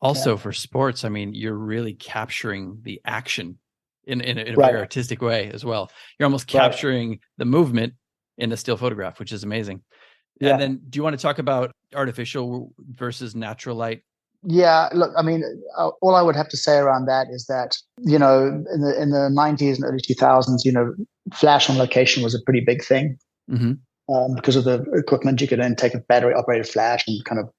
Also for sports, you're really capturing the action in a very artistic way as well. You're almost capturing the movement in a still photograph, which is amazing. Yeah. And then do you want to talk about artificial versus natural light? Yeah, look, all I would have to say around that is that, in the 90s and early 2000s, flash on location was a pretty big thing. Mm-hmm. Because of the equipment. You could then take a battery operated flash and kind of,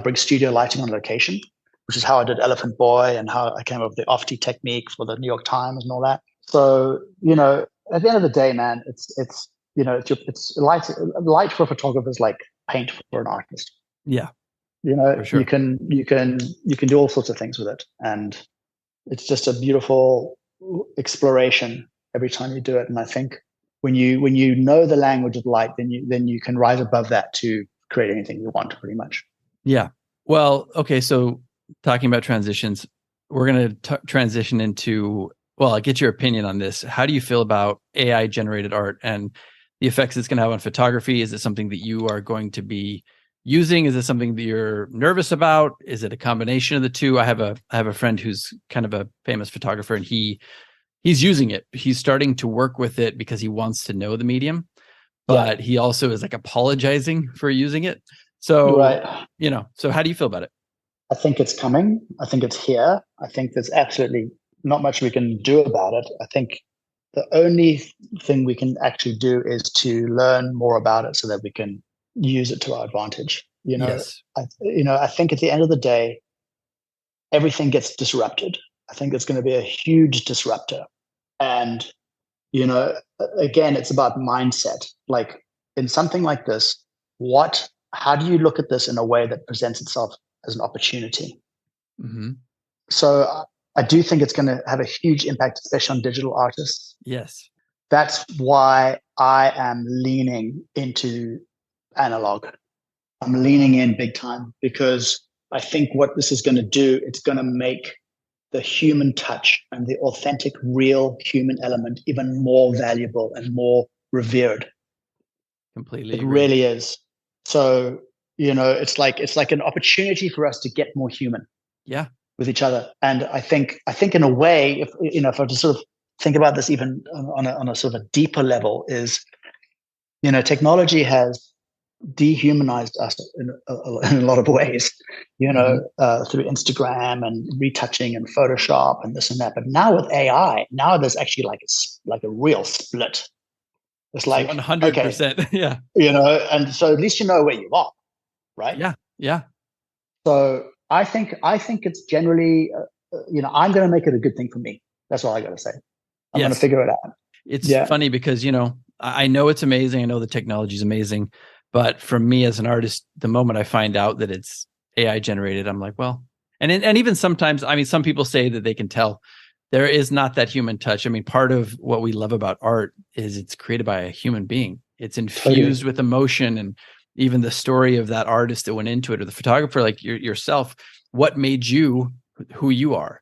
bring studio lighting on location, which is how I did Elephant Boy and how I came up with the OFTI technique for the New York Times and all that. So, at the end of the day, man, it's light for a photographer is like paint for an artist. Yeah. For sure. You can do all sorts of things with it, and it's just a beautiful exploration every time you do it. And I think when you know the language of light, then you can rise above that to create anything you want, pretty much. Yeah. Well, okay. So talking about transitions, we're going to transition into. Well, I'll get your opinion on this. How do you feel about AI generated art and the effects it's going to have on photography? Is it something that you are going to be using? Is it something that you're nervous about? Is it a combination of the two? I have a friend who's kind of a famous photographer, and he's using it. He's starting to work with it because he wants to know the medium, but he also is like apologizing for using it. So, so how do you feel about it? I think it's coming. I think it's here. I think there's absolutely not much we can do about it. I think the only thing we can actually do is to learn more about it so that we can use it to our advantage. Yes. I think at the end of the day, everything gets disrupted. I think it's going to be a huge disruptor. And, again, it's about mindset. Like in something like this, how do you look at this in a way that presents itself as an opportunity? Mm-hmm. So I do think it's going to have a huge impact, especially on digital artists. Yes. That's why I am leaning into analog. I'm leaning in big time because I think what this is going to do, it's going to make the human touch and the authentic, real human element even more valuable and more revered. Completely It agree. really is. So, it's like an opportunity for us to get more human. Yeah. With each other. And I think in a way, if I just sort of think about this even on a sort of a deeper level, is, technology has dehumanized us in a lot of ways, through Instagram and retouching and Photoshop and this and that. But now with AI, now there's actually like a real split. It's like 100%. Okay, yeah. And so at least you know where you are, right? Yeah. Yeah. So I think it's generally, I'm going to make it a good thing for me. That's all I got to say. I'm going to figure it out. It's funny because, I know it's amazing. I know the technology is amazing, but for me as an artist, the moment I find out that it's AI generated, I'm like, well, and even sometimes, I mean, some people say that they can tell there is not that human touch. I mean, part of what we love about art is it's created by a human being. It's infused with emotion, and even the story of that artist that went into it, or the photographer, like yourself, what made you who you are?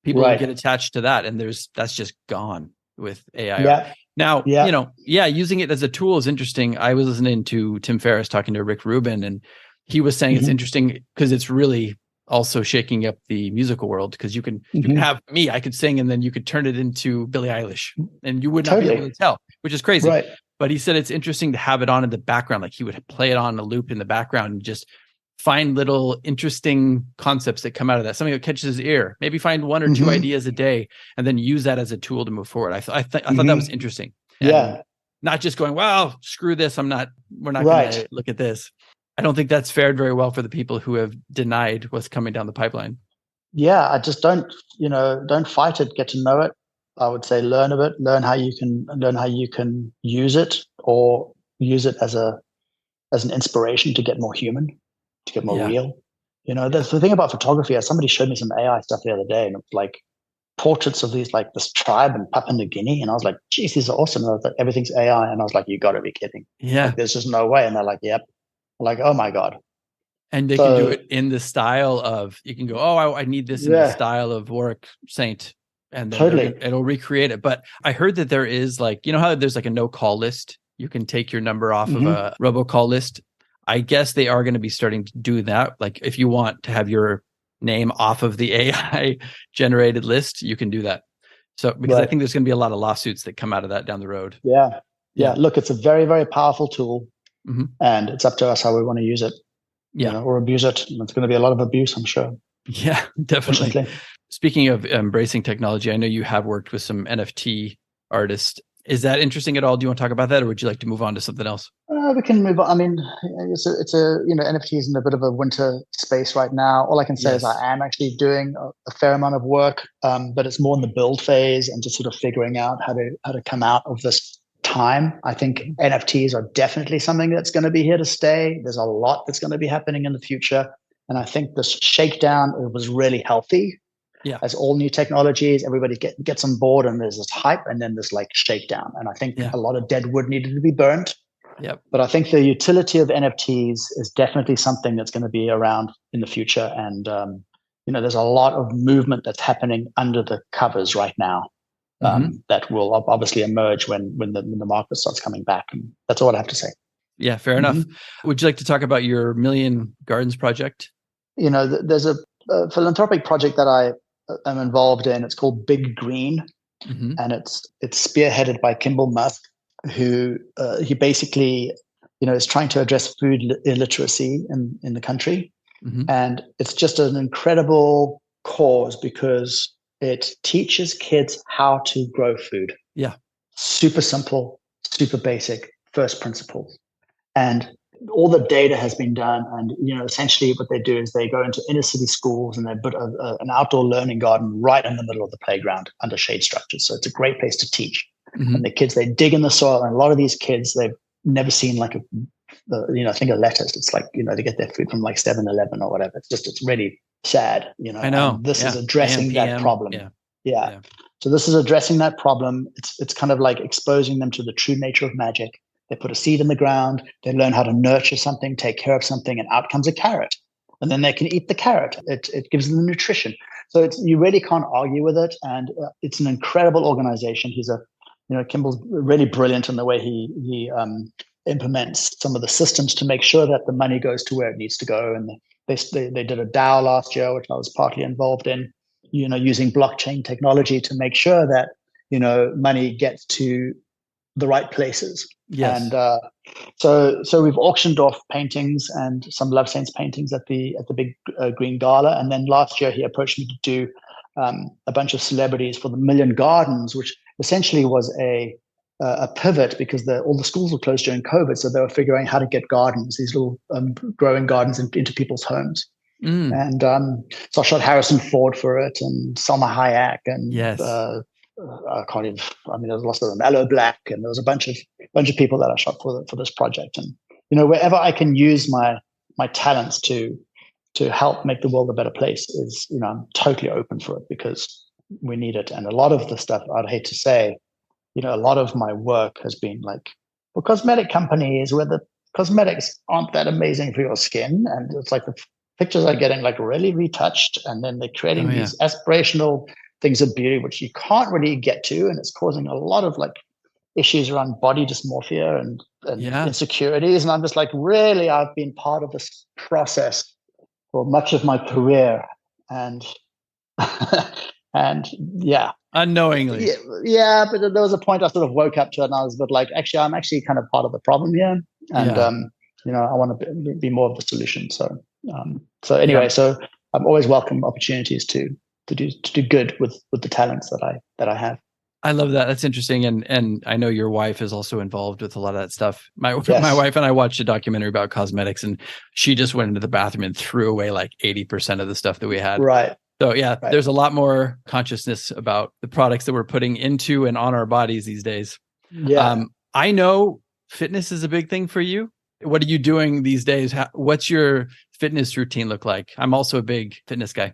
People get attached to that, and that's just gone with AI art. Now, using it as a tool is interesting. I was listening to Tim Ferriss talking to Rick Rubin, and he was saying it's interesting because it's really also shaking up the musical world, because you can have me, I could sing, and then you could turn it into Billie Eilish, and you would not be able to tell, which is crazy. Right. But he said it's interesting to have it on in the background. Like he would play it on a loop in the background and just find little interesting concepts that come out of that, something that catches his ear, maybe find one or two ideas a day, and then use that as a tool to move forward. I thought that was interesting. And not just going, well, screw this. we're not going to look at this. I don't think that's fared very well for the people who have denied what's coming down the pipeline. Yeah, I just don't fight it. Get to know it. I would say learn a bit. Learn how you can use it, or use it as an inspiration to get more human, to get more real. That's the thing about photography. Somebody showed me some AI stuff the other day, and it's like portraits of this tribe in Papua New Guinea, and I was like, geez, these are awesome. And I was like, everything's AI, and I was like, you got to be kidding. Yeah, there's just no way. And they're like, yep. I'm like, oh my god. And they can do it in the style of, you can go, oh, I need this in the style of Warwick Saint, and then it'll recreate it. But I heard that there is how there's like a no call list. You can take your number off of a robocall list. I guess they are going to be starting to do that. Like if you want to have your name off of the AI generated list, you can do that. So because I think there's going to be a lot of lawsuits that come out of that down the road. Yeah. Look, it's a very, very powerful tool, and it's up to us how we want to use it. Or abuse it. And it's going to be a lot of abuse, I'm sure. Yeah, definitely. Speaking of embracing technology, I know you have worked with some NFT artists. Is that interesting at all? Do you want to talk about that, or would you like to move on to something else? We can move on. I mean, it's a NFT is in a bit of a winter space right now. All I can say is I am actually doing a fair amount of work, but it's more in the build phase and just sort of figuring out how to come out of this time. I think NFTs are definitely something that's going to be here to stay. There's a lot that's going to be happening in the future, and I think this shakedown was really healthy. Yeah. As all new technologies, everybody gets on board, and there's this hype, and then this shakedown. And I think a lot of dead wood needed to be burnt. Yep. But I think the utility of NFTs is definitely something that's going to be around in the future. And there's a lot of movement that's happening under the covers right now. that will obviously emerge when the market starts coming back. And that's all I have to say. Yeah, fair enough. Would you like to talk about your Million Gardens project? There's a philanthropic project that I am involved in. It's called Big Green, and it's spearheaded by Kimball Musk, who he basically is trying to address food illiteracy in the country. And it's just an incredible cause because it teaches kids how to grow food. Yeah. Super simple, super basic, first principles. And all the data has been done. And, essentially what they do is they go into inner city schools and they put an outdoor learning garden right in the middle of the playground under shade structures. So it's a great place to teach. And the kids, they dig in the soil. And a lot of these kids, they've never seen like a thing of lettuce. It's like, they get their food from like 7-Eleven or whatever. It's really sad, I know. And this is addressing that problem. Yeah. So this is addressing that problem. It's kind of like exposing them to the true nature of magic. They put a seed in the ground. They learn how to nurture something, take care of something, and out comes a carrot. And then they can eat the carrot. It gives them nutrition. So you really can't argue with it. And it's an incredible organization. Kimball's really brilliant in the way he implements some of the systems to make sure that the money goes to where it needs to go. And they did a DAO last year, which I was partly involved in, using blockchain technology to make sure that, money gets to the right places. Yes. And so we've auctioned off paintings and some Love Saints paintings at the Big Green Gala. And then last year he approached me to do a bunch of celebrities for the Million Gardens, which essentially was a pivot because all the schools were closed during COVID. So they were figuring out how to get gardens, these little growing gardens into people's homes. And so I shot Harrison Ford for it and Salma Hayek and I can't even. I mean, there's lots of them. Aloe Black, and there was a bunch of people that I shot for this project. And wherever I can use my talents to help make the world a better place is, I'm totally open for it because we need it. And a lot of the stuff, I'd hate to say, a lot of my work has been like for cosmetic companies where the cosmetics aren't that amazing for your skin, and it's like the pictures are getting like really retouched, and then they're creating these aspirational things of beauty which you can't really get to, and it's causing a lot of like issues around body dysmorphia and insecurities. And I'm just like, really, I've been part of this process for much of my career, and unknowingly, but there was a point I sort of woke up to it, and I was a bit like, actually, I'm actually kind of part of the problem here, and I want to be more of the solution. So so I'm always welcome opportunities to do good with the talents that I have. I love that. That's interesting. And I know your wife is also involved with a lot of that stuff. My wife and I watched a documentary about cosmetics, and she just went into the bathroom and threw away like 80% of the stuff that we had. Right. So there's a lot more consciousness about the products that we're putting into and on our bodies these days. Yeah. I know fitness is a big thing for you. What are you doing these days? What's your fitness routine look like? I'm also a big fitness guy.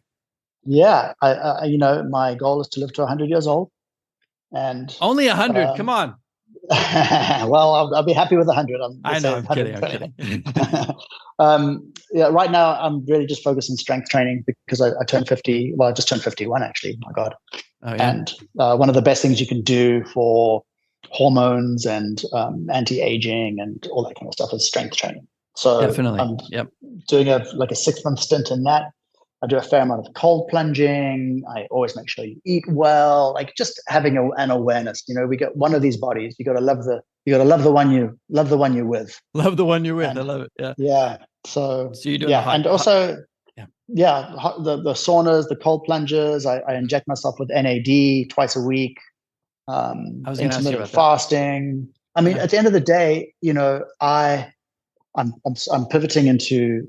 Yeah, I my goal is to live to 100 years old, and only 100. Come on. Well, I'll be happy with 100. I know. I'm kidding. Right now I'm really just focused on strength training because I turned 50. Well, I just turned 51 actually. My God. Oh, yeah. And one of the best things you can do for hormones and anti-aging and all that kind of stuff is strength training. So definitely. I'm doing a 6-month stint in that. I do a fair amount of cold plunging. I always make sure you eat well, like just having an awareness. We get one of these bodies. You got to love the one you're with. Love the one you're with. And, I love it. Yeah. Yeah. So you do and also the saunas, the cold plunges. I inject myself with NAD twice a week. I was going to ask you about fasting. I mean, at the end of the day, I'm pivoting into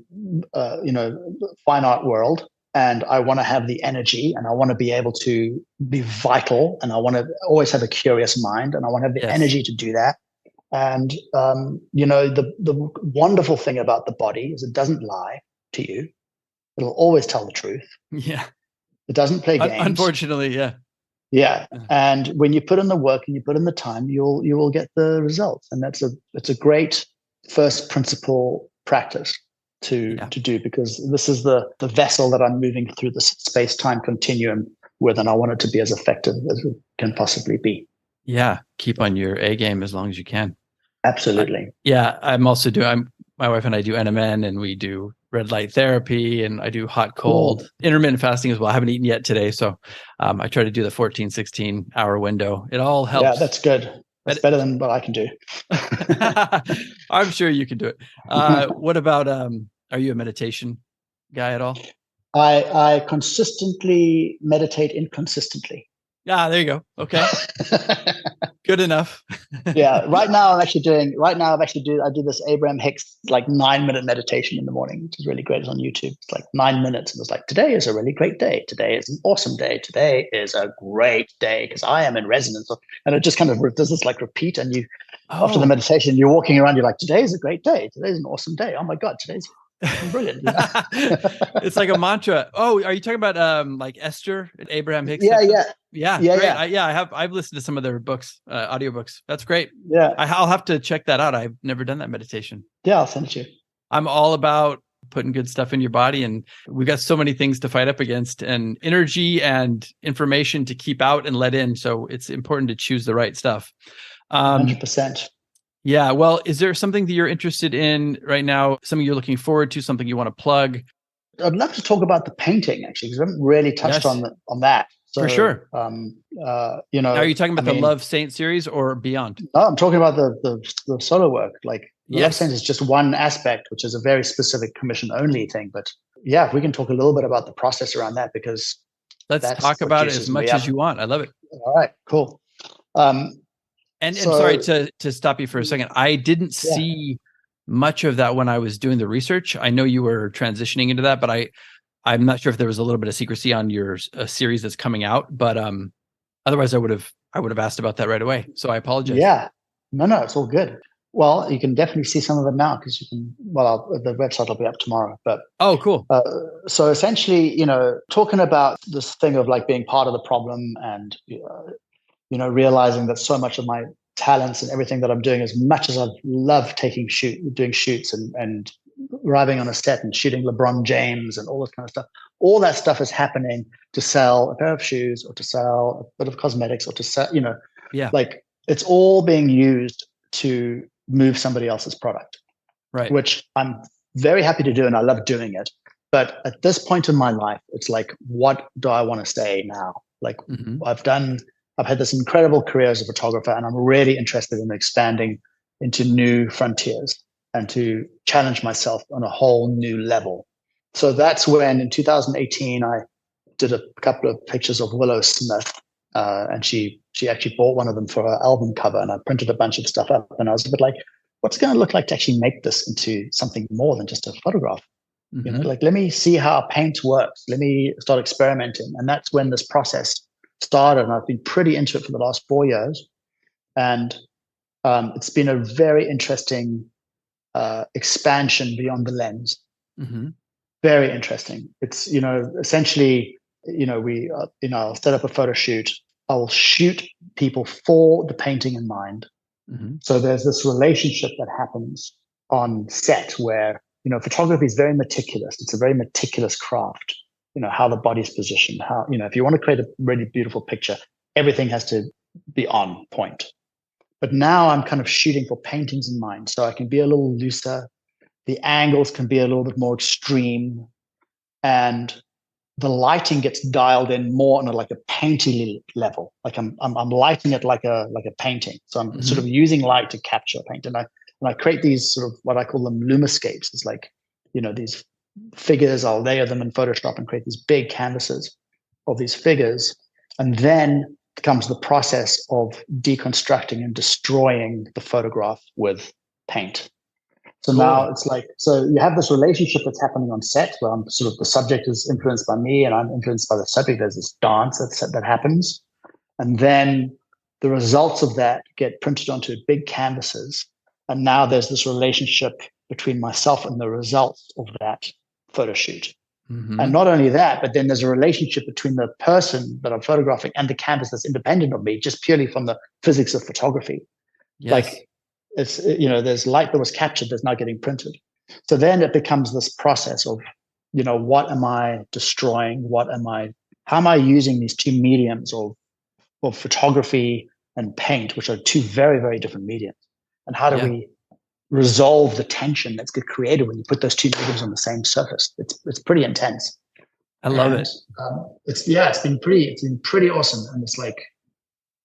fine art world, and I want to have the energy, and I want to be able to be vital, and I want to always have a curious mind, and I want to have the energy to do that. And the wonderful thing about the body is it doesn't lie to you; it'll always tell the truth. Yeah, it doesn't play games. Unfortunately, yeah. Yeah, and when you put in the work and you put in the time, you will get the results, and it's a great first principle practice to do, because this is the vessel that I'm moving through the space-time continuum with, and I want it to be as effective can possibly be. Yeah. Keep on your A game as long as you can. Absolutely. I'm also doing, my wife and I do NMN, and we do red light therapy, and I do hot, cold, intermittent fasting as well. I haven't eaten yet today. So I try to do the 14, 16 hour window. It all helps. Yeah, that's good. That's better than what I can do. I'm sure you can do it. What about, are you a meditation guy at all? I consistently meditate inconsistently. Yeah, there you go. Okay. Good enough. Yeah. Right now I do this Abraham Hicks like 9-minute meditation in the morning, which is really great. It's on YouTube. It's like 9 minutes. And it's like, today is a really great day. Today is an awesome day. Today is a great day because I am in resonance. And it just kind of does this like repeat. And you, after the meditation, you're walking around, you're like, today is a great day. Today's an awesome day. Oh my God, today's brilliant. It's like a mantra. Oh, are you talking about like Esther, Abraham Hicks? Yeah. I've listened to some of their books, audiobooks. That's great. Yeah. I'll have to check that out. I've never done that meditation. Yeah, I'll send it to you. I'm all about putting good stuff in your body, and we've got so many things to fight up against, and energy and information to keep out and let in. So it's important to choose the right stuff. 100%. Yeah. Well, is there something that you're interested in right now? Something you're looking forward to? Something you want to plug? I'd love to talk about the painting actually, because we haven't really touched on that. So, for sure. Now, are you talking about the Love Saint series or beyond? No, I'm talking about the solo work. Like the Love Saint is just one aspect, which is a very specific commission only thing. But yeah, if we can talk a little bit about the process around that, because let's talk about it as much as you want. I love it. All right, cool. And sorry to stop you for a second. I didn't see much of that when I was doing the research. I know you were transitioning into that, but I'm not sure if there was a little bit of secrecy on your series that's coming out. But otherwise, I would have asked about that right away. So I apologize. Yeah, no, it's all good. Well, you can definitely see some of it now because you can. Well, the website will be up tomorrow. But cool. So essentially, talking about this thing of like being part of the problem and realizing that so much of my talents and everything that I'm doing, as much as I love doing shoots and arriving on a set and shooting LeBron James and all this kind of stuff, all that stuff is happening to sell a pair of shoes or to sell a bit of cosmetics or to sell, like it's all being used to move somebody else's product, right? Which I'm very happy to do and I love doing it. But at this point in my life, it's like, what do I want to say now? Like I've had this incredible career as a photographer, and I'm really interested in expanding into new frontiers and to challenge myself on a whole new level. So that's when in 2018, I did a couple of pictures of Willow Smith, and she actually bought one of them for her album cover, and I printed a bunch of stuff up, and I was a bit like, what's it going to look like to actually make this into something more than just a photograph? Like, let me see how paint works. Let me start experimenting. And that's when this process started, and I've been pretty into it for the last 4 years. And it's been a very interesting expansion beyond the lens. Very interesting. It's, essentially, I'll set up a photo shoot. I will shoot people for the painting in mind. So there's this relationship that happens on set where, photography is very meticulous. It's a very meticulous craft. How the body's positioned, how, if you want to create a really beautiful picture, everything has to be on point. But now I'm kind of shooting for paintings in mind. So I can be a little looser. The angles can be a little bit more extreme. And the lighting gets dialed in more on a painting level. Like I'm lighting it like a painting. So I'm sort of using light to capture a paint. And I create these sort of what I call them lumiscapes. It's like, these figures, I'll layer them in Photoshop and create these big canvases of these figures. And then comes the process of deconstructing and destroying the photograph with paint. So now it's like, so you have this relationship that's happening on set where I'm sort of, the subject is influenced by me and I'm influenced by the subject. There's this dance that happens. And then the results of that get printed onto big canvases. And now there's this relationship between myself and the results of that photo shoot. And not only that, but then there's a relationship between the person that I'm photographing and the canvas that's independent of me, just purely from the physics of photography. Like it's, there's light that was captured that's now getting printed. So then it becomes this process of, what am I destroying? How am I using these two mediums of of photography and paint, which are two very, very different mediums. And how do we resolve the tension that's get created when you put those two mediums on the same surface? It's pretty intense. I love it. It's been pretty awesome. And it's like,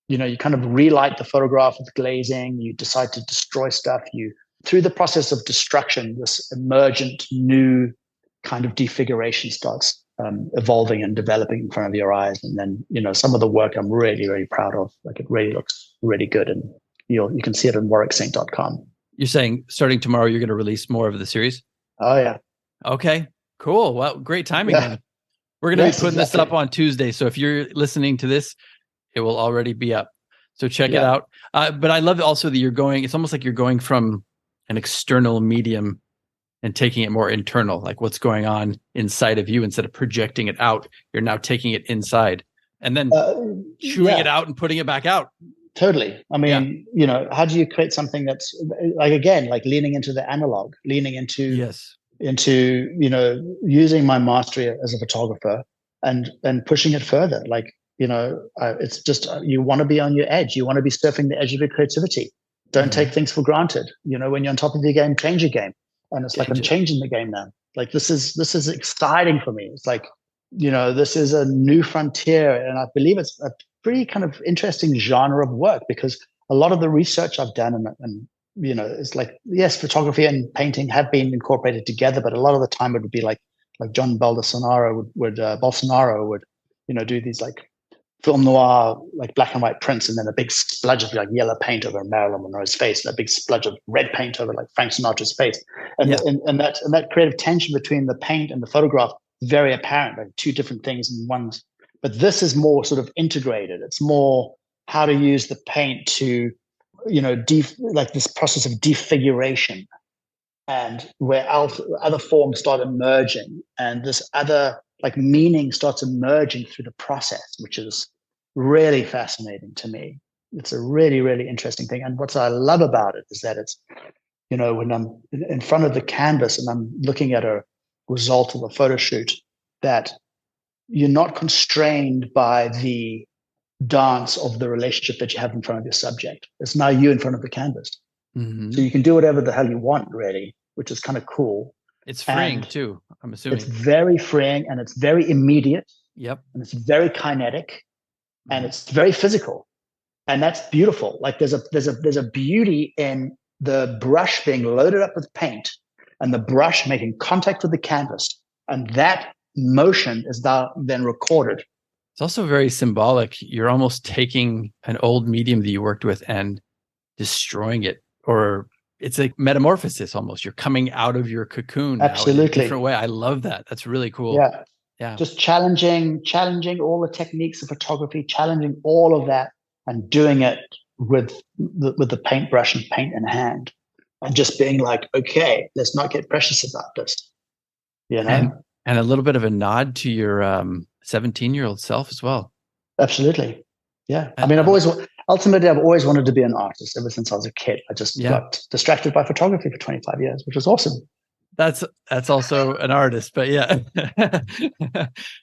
you kind of relight the photograph with glazing, you decide to destroy stuff, through the process of destruction, this emergent new kind of defiguration starts evolving and developing in front of your eyes. And then, some of the work I'm really, really proud of. Like, it really looks really good. And you can see it on warwicksaint.com. You're saying starting tomorrow, you're going to release more of the series? Oh, yeah. Okay, cool. Well, great timing then. We're going to be putting this up on Tuesday. So if you're listening to this, it will already be up. So check it out. But I love also that it's almost like you're going from an external medium and taking it more internal, like what's going on inside of you. Instead of projecting it out, you're now taking it inside and then chewing it out and putting it back out. Totally. I mean, how do you create something that's like leaning into the analog, leaning into using my mastery as a photographer and pushing it further. Like, it's just, you want to be on your edge. You want to be surfing the edge of your creativity. Don't take things for granted. When you're on top of your game, change your game. And it's like, I'm changing the game now. Like, this is exciting for me. It's like, this is a new frontier. And I believe it's a pretty kind of interesting genre of work, because a lot of the research I've done and it's like, yes, photography and painting have been incorporated together, but a lot of the time it would be like John Bolsonaro would do these like film noir, like black and white prints, and then a big spludge of like yellow paint over Marilyn Monroe's face, and a big spludge of red paint over like Frank Sinatra's face, and that creative tension between the paint and the photograph, very apparent, like two different things in one. But this is more sort of integrated. It's more how to use the paint to, like this process of defiguration, and where other forms start emerging, and this other like meaning starts emerging through the process, which is really fascinating to me. It's a really, really interesting thing. And what I love about it is that it's, when I'm in front of the canvas and I'm looking at a result of a photo shoot, that you're not constrained by the dance of the relationship that you have in front of your subject. It's now you in front of the canvas. Mm-hmm. So you can do whatever the hell you want, really, which is kind of cool. It's freeing too, I'm assuming. It's very freeing, and it's very immediate. Yep. And it's very kinetic, and it's very physical. And that's beautiful. Like there's a beauty in the brush being loaded up with paint and the brush making contact with the canvas. And that motion is then recorded. It's also very symbolic. You're almost taking an old medium that you worked with and destroying it, or it's like metamorphosis almost. You're coming out of your cocoon. Absolutely. Now in a different way. I love that. That's really cool. Yeah. Just challenging all the techniques of photography, challenging all of that, and doing it with the paintbrush and paint in hand, and just being like, okay, let's not get precious about this. And a little bit of a nod to your 17-year-old self as well. Absolutely. Yeah. I mean, I've always wanted to be an artist ever since I was a kid. I just got distracted by photography for 25 years, which was awesome. That's also an artist, but yeah.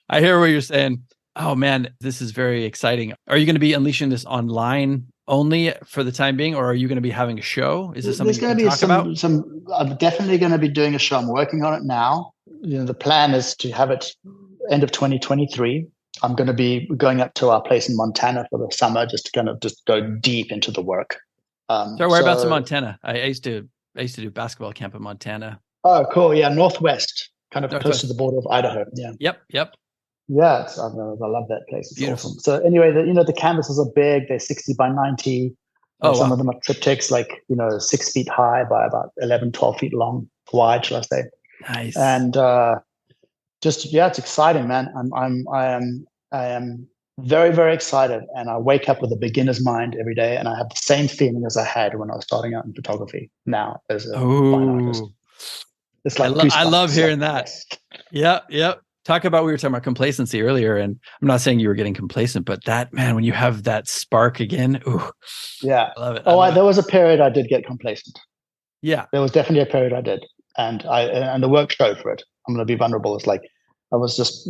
I hear what you're saying. Oh man, this is very exciting. Are you going to be unleashing this online only for the time being, or are you going to be having a show? Is this something you can talk about? I'm definitely going to be doing a show. I'm working on it now. The plan is to have it end of 2023. I'm going to be going up to our place in Montana for the summer, just to kind of just go deep into the work. So whereabouts in Montana? I used to do basketball camp in Montana. Oh, cool. Yeah, northwest, kind of close to the border of Idaho. Yeah. Yep. Yeah, I love that place. It's beautiful. Awesome. So anyway, the canvases are big. They're 60 by 90. Some of them are triptychs, like 6 feet high by about 11, 12 feet long, wide, shall I say? Nice. And it's exciting, man. I am very, very excited, and I wake up with a beginner's mind every day, and I have the same feeling as I had when I was starting out in photography. Now as a fine artist, it's like I love hearing that. Yep. We were talking about complacency earlier, and I'm not saying you were getting complacent, but that, man, when you have that spark again, yeah, I love it. There was a period I did get complacent. Yeah, there was definitely a period I did, and the work showed for it. I'm going to be vulnerable. It's like I was just,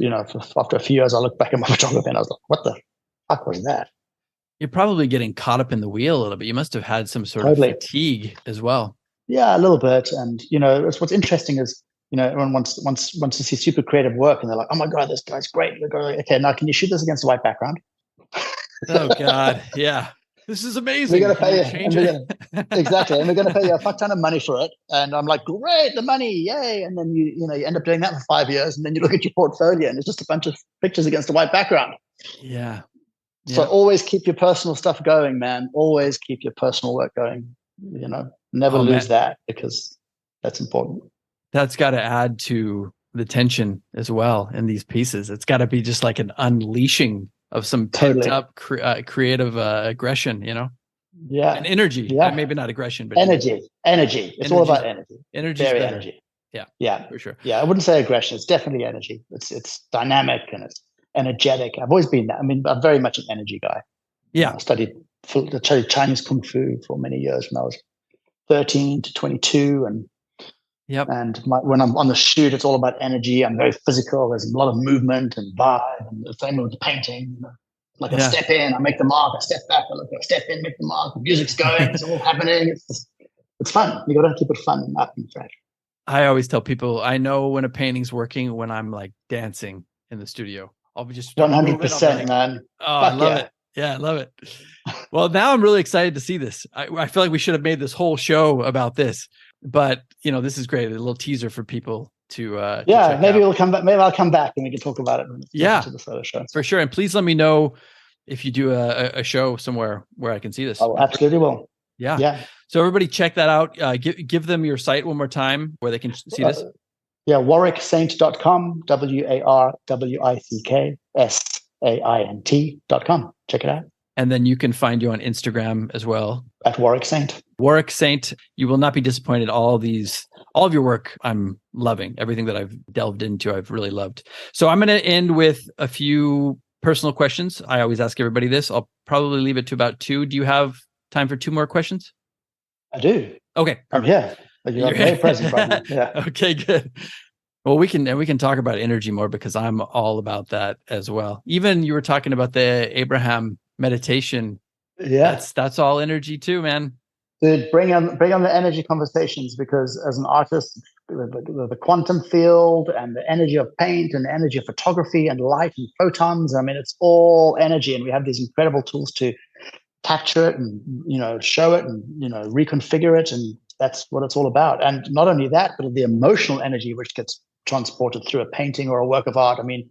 after a few years, I looked back at my photography and I was like, what the fuck was that? You're probably getting caught up in the wheel a little bit. You must have had some sort of fatigue as well. Yeah, a little bit. And what's interesting is everyone wants to see super creative work, and they're like, "Oh my god, this guy's great." They go, "Okay, now can you shoot this against a white background?" Oh God, yeah, this is amazing. We're gonna pay you, change it. Exactly, and we're gonna pay you a fuck ton of money for it. And I'm like, "Great, the money, yay!" And then you end up doing that for 5 years, and then you look at your portfolio, and it's just a bunch of pictures against a white background. Yeah. So always keep your personal stuff going, man. Always keep your personal work going. Never lose that, because that's important. That's got to add to the tension as well in these pieces. It's got to be just like an unleashing of some pent up creative aggression, Yeah. And energy. Yeah. Maybe not aggression, but energy. It's all about energy. Energy. Yeah, for sure. Yeah, I wouldn't say aggression. It's definitely energy. It's dynamic and it's energetic. I've always been that. I mean, I'm very much an energy guy. Yeah. I studied Chinese Kung Fu for many years when I was 13 to 22. And when I'm on the shoot, it's all about energy. I'm very physical. There's a lot of movement and vibe. And the same with the painting. Like I step in, I make the mark. I step back, I step in, make the mark. The music's going. It's all happening. It's fun. You got to keep it fun and up and fresh. I always tell people, I know when a painting's working when I'm like dancing in the studio. I'll be just 100%, man. Oh, I love it. Yeah, I love it. Well, now I'm really excited to see this. I feel like we should have made this whole show about this, but this is great. A little teaser for people to maybe we'll come back. Maybe I'll come back and we can talk about it. To the photo show for sure. And please let me know if you do a show somewhere where I can see this. Oh, absolutely will. Yeah. So everybody check that out. Give them your site one more time where they can see this. warwicksaint.com, WarwickSaint.com. Check it out. And then you can find you on Instagram as well. At Warwick Saint. Warwick Saint. You will not be disappointed. All of your work, I'm loving. Everything that I've delved into, I've really loved. So I'm going to end with a few personal questions. I always ask everybody this. I'll probably leave it to about 2. Do you have time for 2 more questions? I do. Okay. I'm here. You're very present right now. Yeah. Okay, good. Well, we can talk about energy more because I'm all about that as well. Even you were talking about the Abraham meditation. Yeah. That's all energy too, man. Dude, bring on the energy conversations, because as an artist, the quantum field and the energy of paint and the energy of photography and light and photons, I mean, it's all energy, and we have these incredible tools to capture it and show it and reconfigure it, and that's what it's all about. And not only that, but the emotional energy which gets transported through a painting or a work of art. I mean,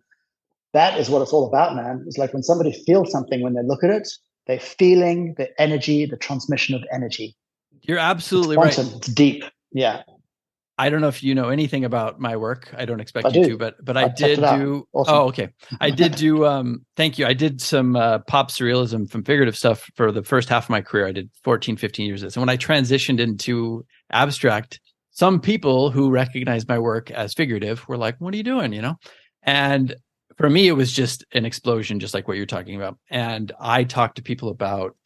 that is what it's all about, man. It's like when somebody feels something when they look at it, they're feeling the energy, the transmission of energy. You're absolutely right. It's deep. Yeah. I don't know if you know anything about my work. I don't expect you to, but I did do. Awesome. Oh, okay. I did do. Thank you. I did some pop surrealism from figurative stuff for the first half of my career. I did 14, 15 years of this. And when I transitioned into abstract, some people who recognized my work as figurative were like, "What are you doing?" And for me, it was just an explosion, just like what you're talking about. And I talked to people about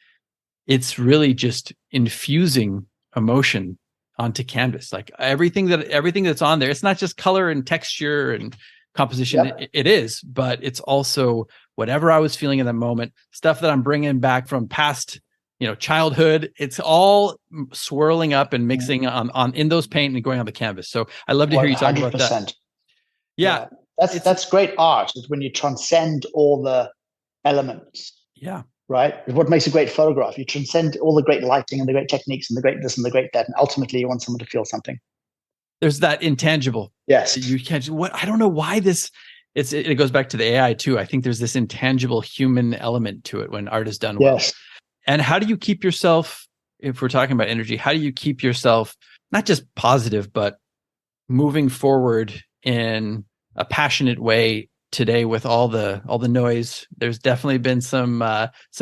it's really just infusing emotion onto canvas, like everything that's on there. It's not just color and texture and composition. Yep. It is, but it's also whatever I was feeling in the moment, stuff that I'm bringing back from past, childhood. It's all swirling up and mixing on in those paint and going on the canvas. So I love to hear you talk about that. Yeah. That's great art. It's when you transcend all the elements. Yeah. Right? It's what makes a great photograph. You transcend all the great lighting and the great techniques and the great this and the great that. And ultimately you want someone to feel something. There's that intangible. Yes. You can't, I don't know why it goes back to the AI too. I think there's this intangible human element to it when art is done well. Yes. And how do you keep yourself, if we're talking about energy, how do you keep yourself not just positive, but moving forward in a passionate way today with all the noise? There's definitely been some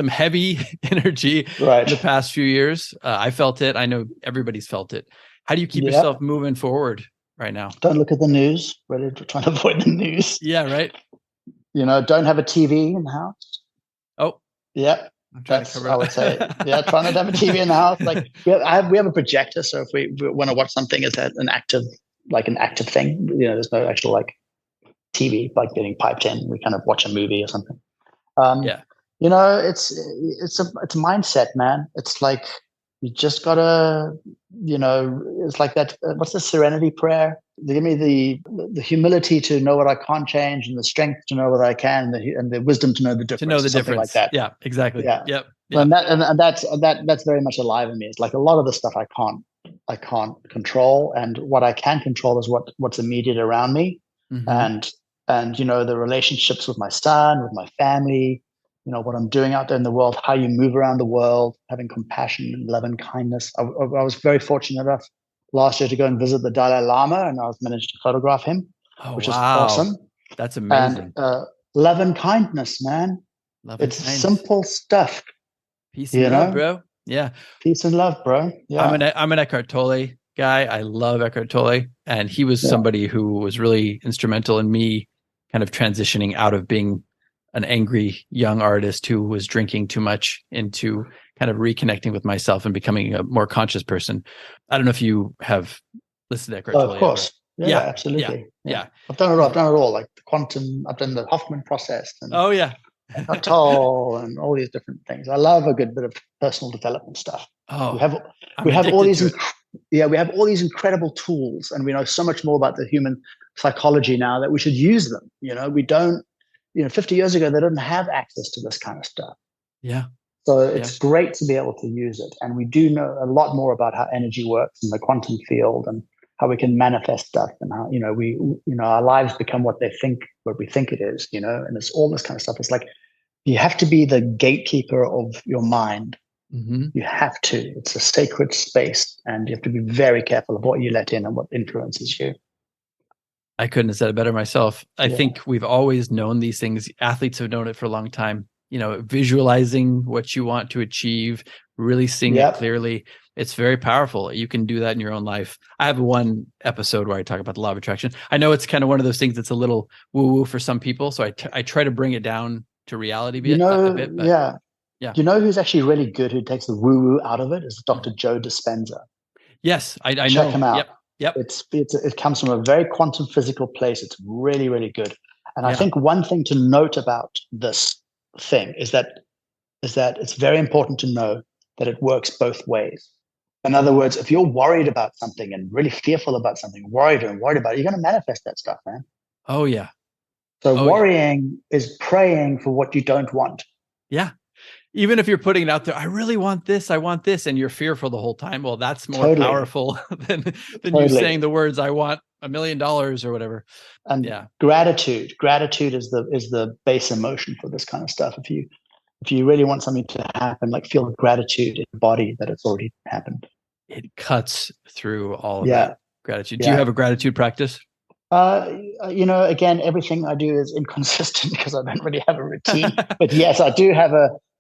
heavy energy in the past few years. I felt it. I know everybody's felt it. How do you keep yourself moving forward right now? Don't look at the news. Really trying to avoid the news. Yeah, right. Don't have a TV in the house. Oh, yeah. I would say, try not to have a TV in the house. Like we have a projector, so if we want to watch something, it's an active thing. There's no actual TV like getting piped in. We kind of watch a movie or something. It's a mindset, man. It's like you just gotta, it's like that. What's the serenity prayer? Give me the humility to know what I can't change, and the strength to know what I can, and the wisdom to know the difference. To know the something like difference. that. Yeah, exactly. Yeah. Yep. And Yep. that's very much alive in me. It's like a lot of the stuff I can't control, and what I can control is what's immediate around me, Mm-hmm. and the relationships with my son, with my family, what I'm doing out there in the world, how you move around the world, having compassion and love and kindness. I was very fortunate enough last year to go and visit the Dalai Lama, and I was managed to photograph him, Oh, which is wow. awesome. That's And amazing. love and kindness, man. Love and It's kindness. simple stuff, Peace and you love, know. bro. Yeah. Peace and love, bro. Yeah, I'm an Eckhart Tolle guy. I love Eckhart Tolle, and he was yeah. somebody who was really instrumental in me kind of transitioning out of being an angry young artist who was drinking too much into kind of reconnecting with myself and becoming a more conscious person. I don't know if you have listened to Eckhart Oh, of Tolle ever. course. Yeah, Yeah, yeah, absolutely. Yeah, yeah. I've done it all. He's I've done it all. Like the quantum. I've done the Hoffman process and oh yeah. Eckhart Tolle and all these different things. I love a good bit of personal development stuff. We Oh, have I'm we have all addicted these to it. we have all these incredible tools, and we know so much more about the human psychology now that we should use them. We don't. 50 years ago they didn't have access to this kind of stuff. Yeah, So yeah. it's great to be able to use it. And we do know a lot more about how energy works in the quantum field, and how we can manifest stuff, and how, our lives become what we think it is, and it's all this kind of stuff. It's like you have to be the gatekeeper of your mind. Mm-hmm. You have to. It's a sacred space, and you have to be very careful of what you let in and what influences you. I couldn't have said it better myself. I Yeah. think we've always known these things. Athletes have known it for a long time. Visualizing what you want to achieve, really seeing it Yep. clearly. It's very powerful. You can do that in your own life. I have one episode where I talk about the law of attraction. I know it's kind of one of those things that's a little woo-woo for some people. So I try to bring it down to reality a bit, but Yeah. yeah. Who's actually really good, who takes the woo-woo out of it, is Dr. Joe Dispenza. Yes, I Check know. him out. Yep. Yep. It comes from a very quantum physical place. It's really, really good. And I Yeah. think one thing to note about this thing is that it's very important to know that it works both ways. In other words, if you're worried about something and really fearful about something, worried about it, you're going to manifest that stuff, man. Oh yeah. So Oh yeah. worrying is praying for what you don't want. Yeah. Even if you're putting it out there, I really want this, I want this, and you're fearful the whole time. Well, that's more Totally, powerful than you saying totally. the words, I want $1 million or whatever. And Yeah. gratitude is the base emotion for this kind of stuff. If you really want something to happen, like feel gratitude in your body that it's already happened. It cuts through all of Yeah, that gratitude. Do you yeah. have a gratitude practice? Again, everything I do is inconsistent because I don't really have a routine. But yes, I do have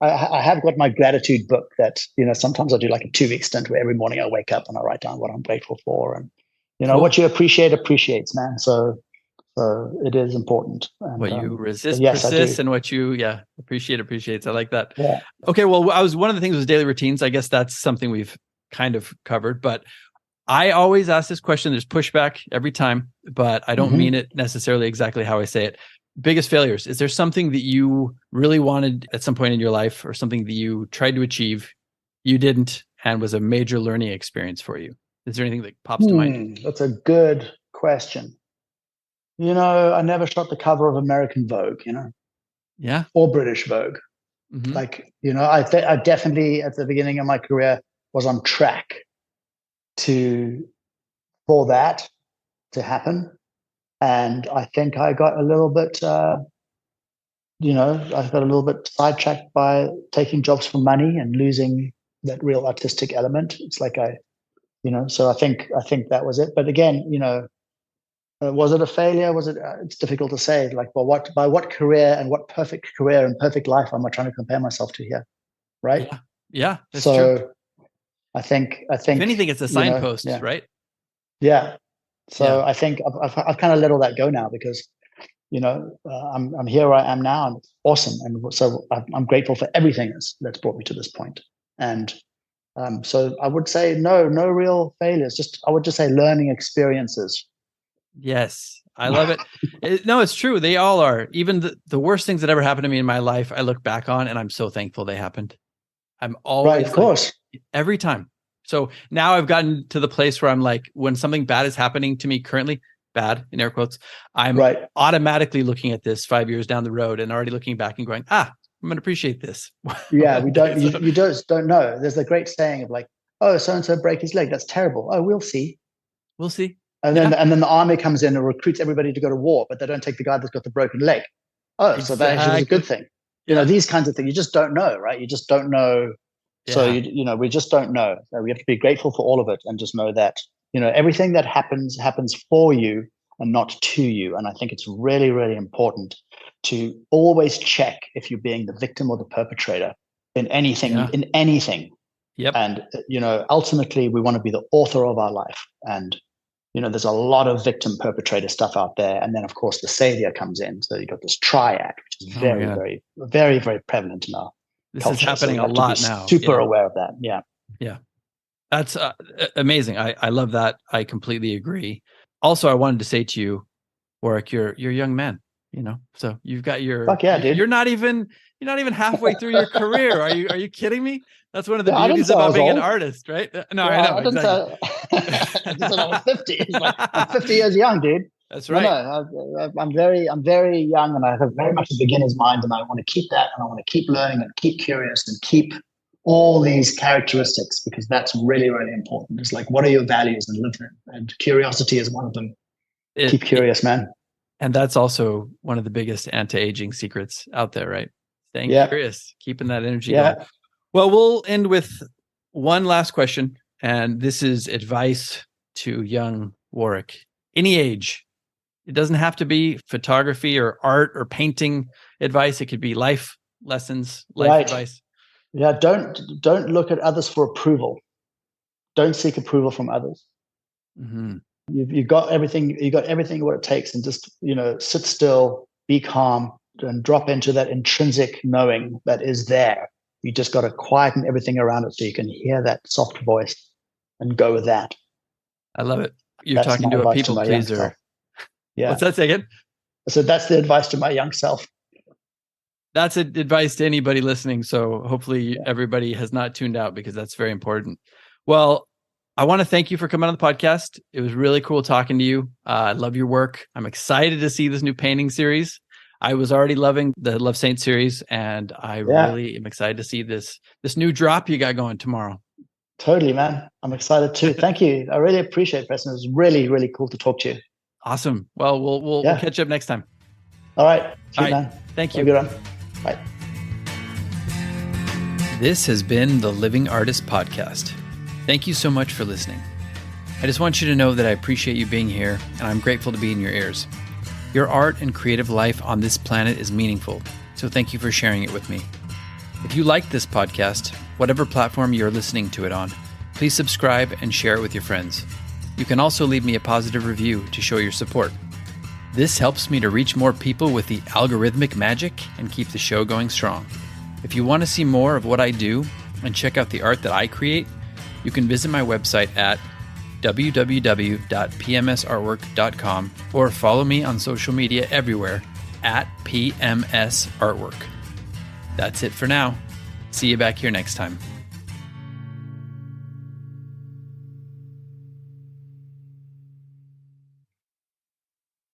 I have got my gratitude book that, sometimes I do like a 2-week stint where every morning I wake up and I write down what I'm grateful for. And, what Cool. you appreciate appreciates, man. So it is important. And What you so resist yes, I persists, do. and what you appreciate appreciates. I like that. Yeah. Okay, well, I was one of the things was daily routines. I guess that's something we've kind of covered, but I always ask this question. There's pushback every time, but I don't mean Mm-hmm. it necessarily exactly how I say it. Biggest failures. Is there something that you really wanted at some point in your life, or something that you tried to achieve, you didn't, and was a major learning experience for you? Is there anything that pops to mind? That's a good question. I never shot the cover of American Vogue, Yeah. or British Vogue. Mm-hmm. Like, I definitely at the beginning of my career was on track to for that to happen, and I think I got a little bit, I got a little bit sidetracked by taking jobs for money and losing that real artistic element. It's like so I think that was it. But again, was it a failure? Was it? It's difficult to say. Like, by what career and what perfect career and perfect life am I trying to compare myself to here? Right. Yeah. Yeah, that's true. So I think If anything, it's a signpost, yeah, right? yeah. Yeah. So I think I've kind of let all that go now because I'm here where I am now, and it's awesome. And so I'm grateful for everything that's brought me to this point. And so I would say no real failures. I would just say learning experiences. Yes. I love it. No, it's true. They all are. Even the worst things that ever happened to me in my life, I look back on and I'm so thankful they happened. I'm always right, of course. Every time. So now I've gotten to the place where I'm like, when something bad is happening to me currently, bad in air quotes, I'm automatically looking at this 5 years down the road and already looking back and going, I'm going to appreciate this. Yeah, we don't, you just don't know. There's a great saying of like, oh, so-and-so break his leg. That's terrible. Oh, we'll see. We'll see. And then the army comes in and recruits everybody to go to war, but they don't take the guy that's got the broken leg. Oh, exactly. So that actually is a good thing. You know, these kinds of things, you just don't know, right? You just don't know. Yeah. So, we just don't know. So we have to be grateful for all of it and just know that, everything that happens for you and not to you. And I think it's really, really important to always check if you're being the victim or the perpetrator in anything. Yep. And, ultimately we want to be the author of our life. And, there's a lot of victim perpetrator stuff out there. And then of course the savior comes in. So you've got this triad, which is very, very, very, very prevalent in our culture. This is happening a lot now. Super aware of that. Yeah. Yeah. That's amazing. I love that. I completely agree. Also, I wanted to say to you, Warwick, you're a young man, so you've got your, fuck yeah, dude. You're not even halfway through your career. Are you kidding me? That's one of the beauties about being an artist, right? No, I know. I didn't say I was 50. It's like, I'm 50 years young, dude. That's right. No, I'm very young, and I have very much a beginner's mind, and I want to keep that, and I want to keep learning and keep curious and keep all these characteristics, because that's really, really important. It's like, what are your values, and live them, and curiosity is one of them. Keep curious, man. And that's also one of the biggest anti-aging secrets out there, right? Staying curious, keeping that energy going. Well, we'll end with one last question. And this is advice to young Warwick. Any age. It doesn't have to be photography or art or painting advice. It could be life lessons, life advice. Yeah, don't look at others for approval. Don't seek approval from others. Mm-hmm. You've got everything. You got everything what it takes, and just sit still, be calm, and drop into that intrinsic knowing that is there. You just got to quieten everything around it so you can hear that soft voice and go with that. I love it. You're talking to a people pleaser. Yeah. What's that say again? So that's the advice to my young self. That's advice to anybody listening. So hopefully everybody has not tuned out, because that's very important. Well, I want to thank you for coming on the podcast. It was really cool talking to you. I love your work. I'm excited to see this new painting series. I was already loving the Love Saint series, and I really am excited to see this new drop you got going tomorrow. Totally, man. I'm excited too. Thank you. I really appreciate it, Preston. It was really, really cool to talk to you. Awesome. Well, we'll catch up next time. All right. Cheers, man. Thank you. Have a good one. Bye. This has been the Living Artist Podcast. Thank you so much for listening. I just want you to know that I appreciate you being here, and I'm grateful to be in your ears. Your art and creative life on this planet is meaningful, so thank you for sharing it with me. If you like this podcast, whatever platform you're listening to it on, please subscribe and share it with your friends. You can also leave me a positive review to show your support. This helps me to reach more people with the algorithmic magic and keep the show going strong. If you want to see more of what I do and check out the art that I create, you can visit my website at www.pmsartwork.com or follow me on social media everywhere at PMS Artwork. That's it for now. See you back here next time.